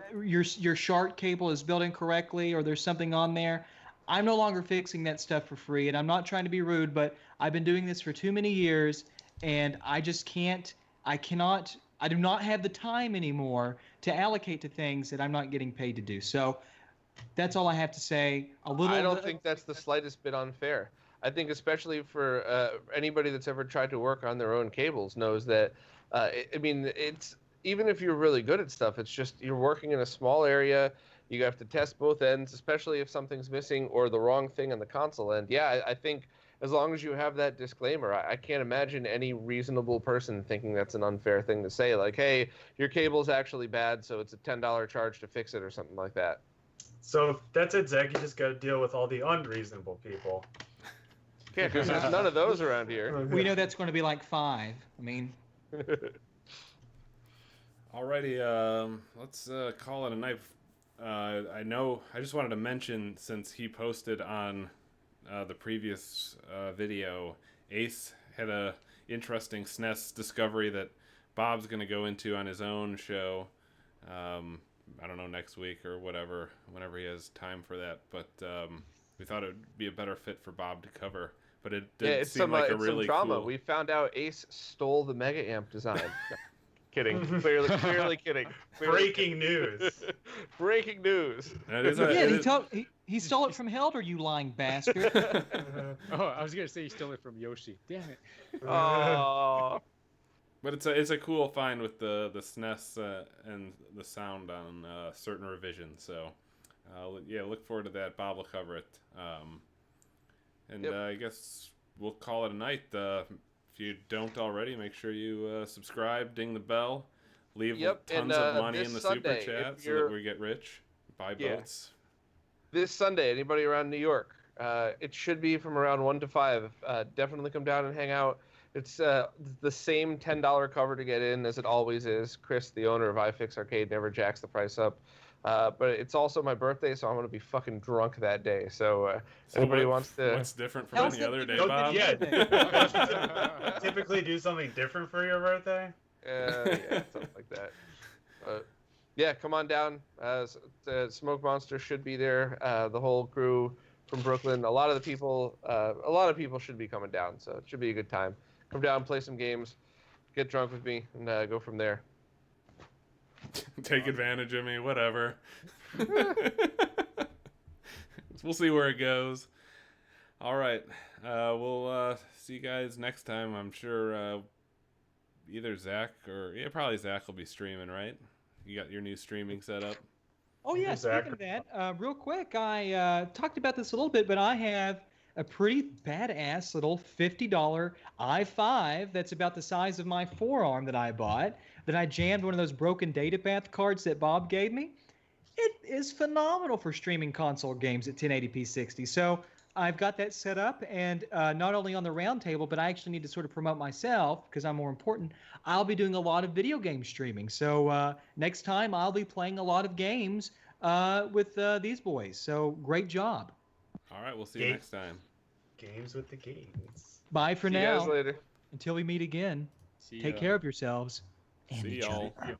short cable is built incorrectly or there's something on there, I'm no longer fixing that stuff for free. And I'm not trying to be rude, but I've been doing this for too many years, and I just can't. I do not have the time anymore to allocate to things that I'm not getting paid to do. So. That's all I have to say. I don't think that's the slightest bit unfair. I think especially for anybody that's ever tried to work on their own cables knows that, it's even if you're really good at stuff, it's just you're working in a small area. You have to test both ends, especially if something's missing or the wrong thing on the console end. Yeah, I think as long as you have that disclaimer, I can't imagine any reasonable person thinking that's an unfair thing to say. Like, hey, your cable's actually bad, so it's a $10 charge to fix it or something like that. So that's it, Zach. You just got to deal with all the unreasonable people. Yeah, because there's none of those around here. We know that's going to be like 5. I mean, Alrighty, let's call it a night. I just wanted to mention, since he posted on the previous video, Ace had a interesting SNES discovery that Bob's going to go into on his own show. I don't know, next week or whatever, whenever he has time for that. But we thought it would be a better fit for Bob to cover. But it did seem like a really some drama. cool... We found out Ace stole the Mega Amp design. Kidding. Clearly kidding. Breaking news. Breaking news. he stole it from Helder, you lying bastard. Oh, I was gonna say he stole it from Yoshi. Damn it. Oh. But it's a cool find with the SNES and the sound on certain revisions. So yeah, look forward to that. Bob will cover it. I guess we'll call it a night. If you don't already, make sure you subscribe, ding the bell, leave tons of money in the Super Chat so that we get rich. Buy boats. This Sunday, anybody around New York, it should be from around 1 to 5. Definitely come down and hang out. It's the same $10 cover to get in as it always is. Chris, the owner of iFix Arcade, never jacks the price up. But it's also my birthday, so I'm going to be fucking drunk that day. So anybody wants to... What's different from any other day, Bob? Yeah. Typically do something different for your birthday? Yeah, something like that. Yeah, come on down. Smoke Monster should be there. The whole crew from Brooklyn. A lot of people should be coming down, so it should be a good time. Come down, play some games, get drunk with me, and go from there. Take advantage of me, whatever. We'll see where it goes. All right. We'll see you guys next time. I'm sure either Zach or... Yeah, probably Zach will be streaming, right? You got your new streaming set up? Oh, yeah. Speaking of that, real quick, I talked about this a little bit, but I have a pretty badass little $50 i5 that's about the size of my forearm that I bought, that I jammed one of those broken datapath cards that Bob gave me. It is phenomenal for streaming console games at 1080p 60. So I've got that set up, and not only on the round table, but I actually need to sort of promote myself because I'm more important. I'll be doing a lot of video game streaming. So next time I'll be playing a lot of games with these boys. So great job. All right, we'll see you next time. Games with the games. Bye for now. See you guys later. Until we meet again. Take care of yourselves. And See each y'all. other.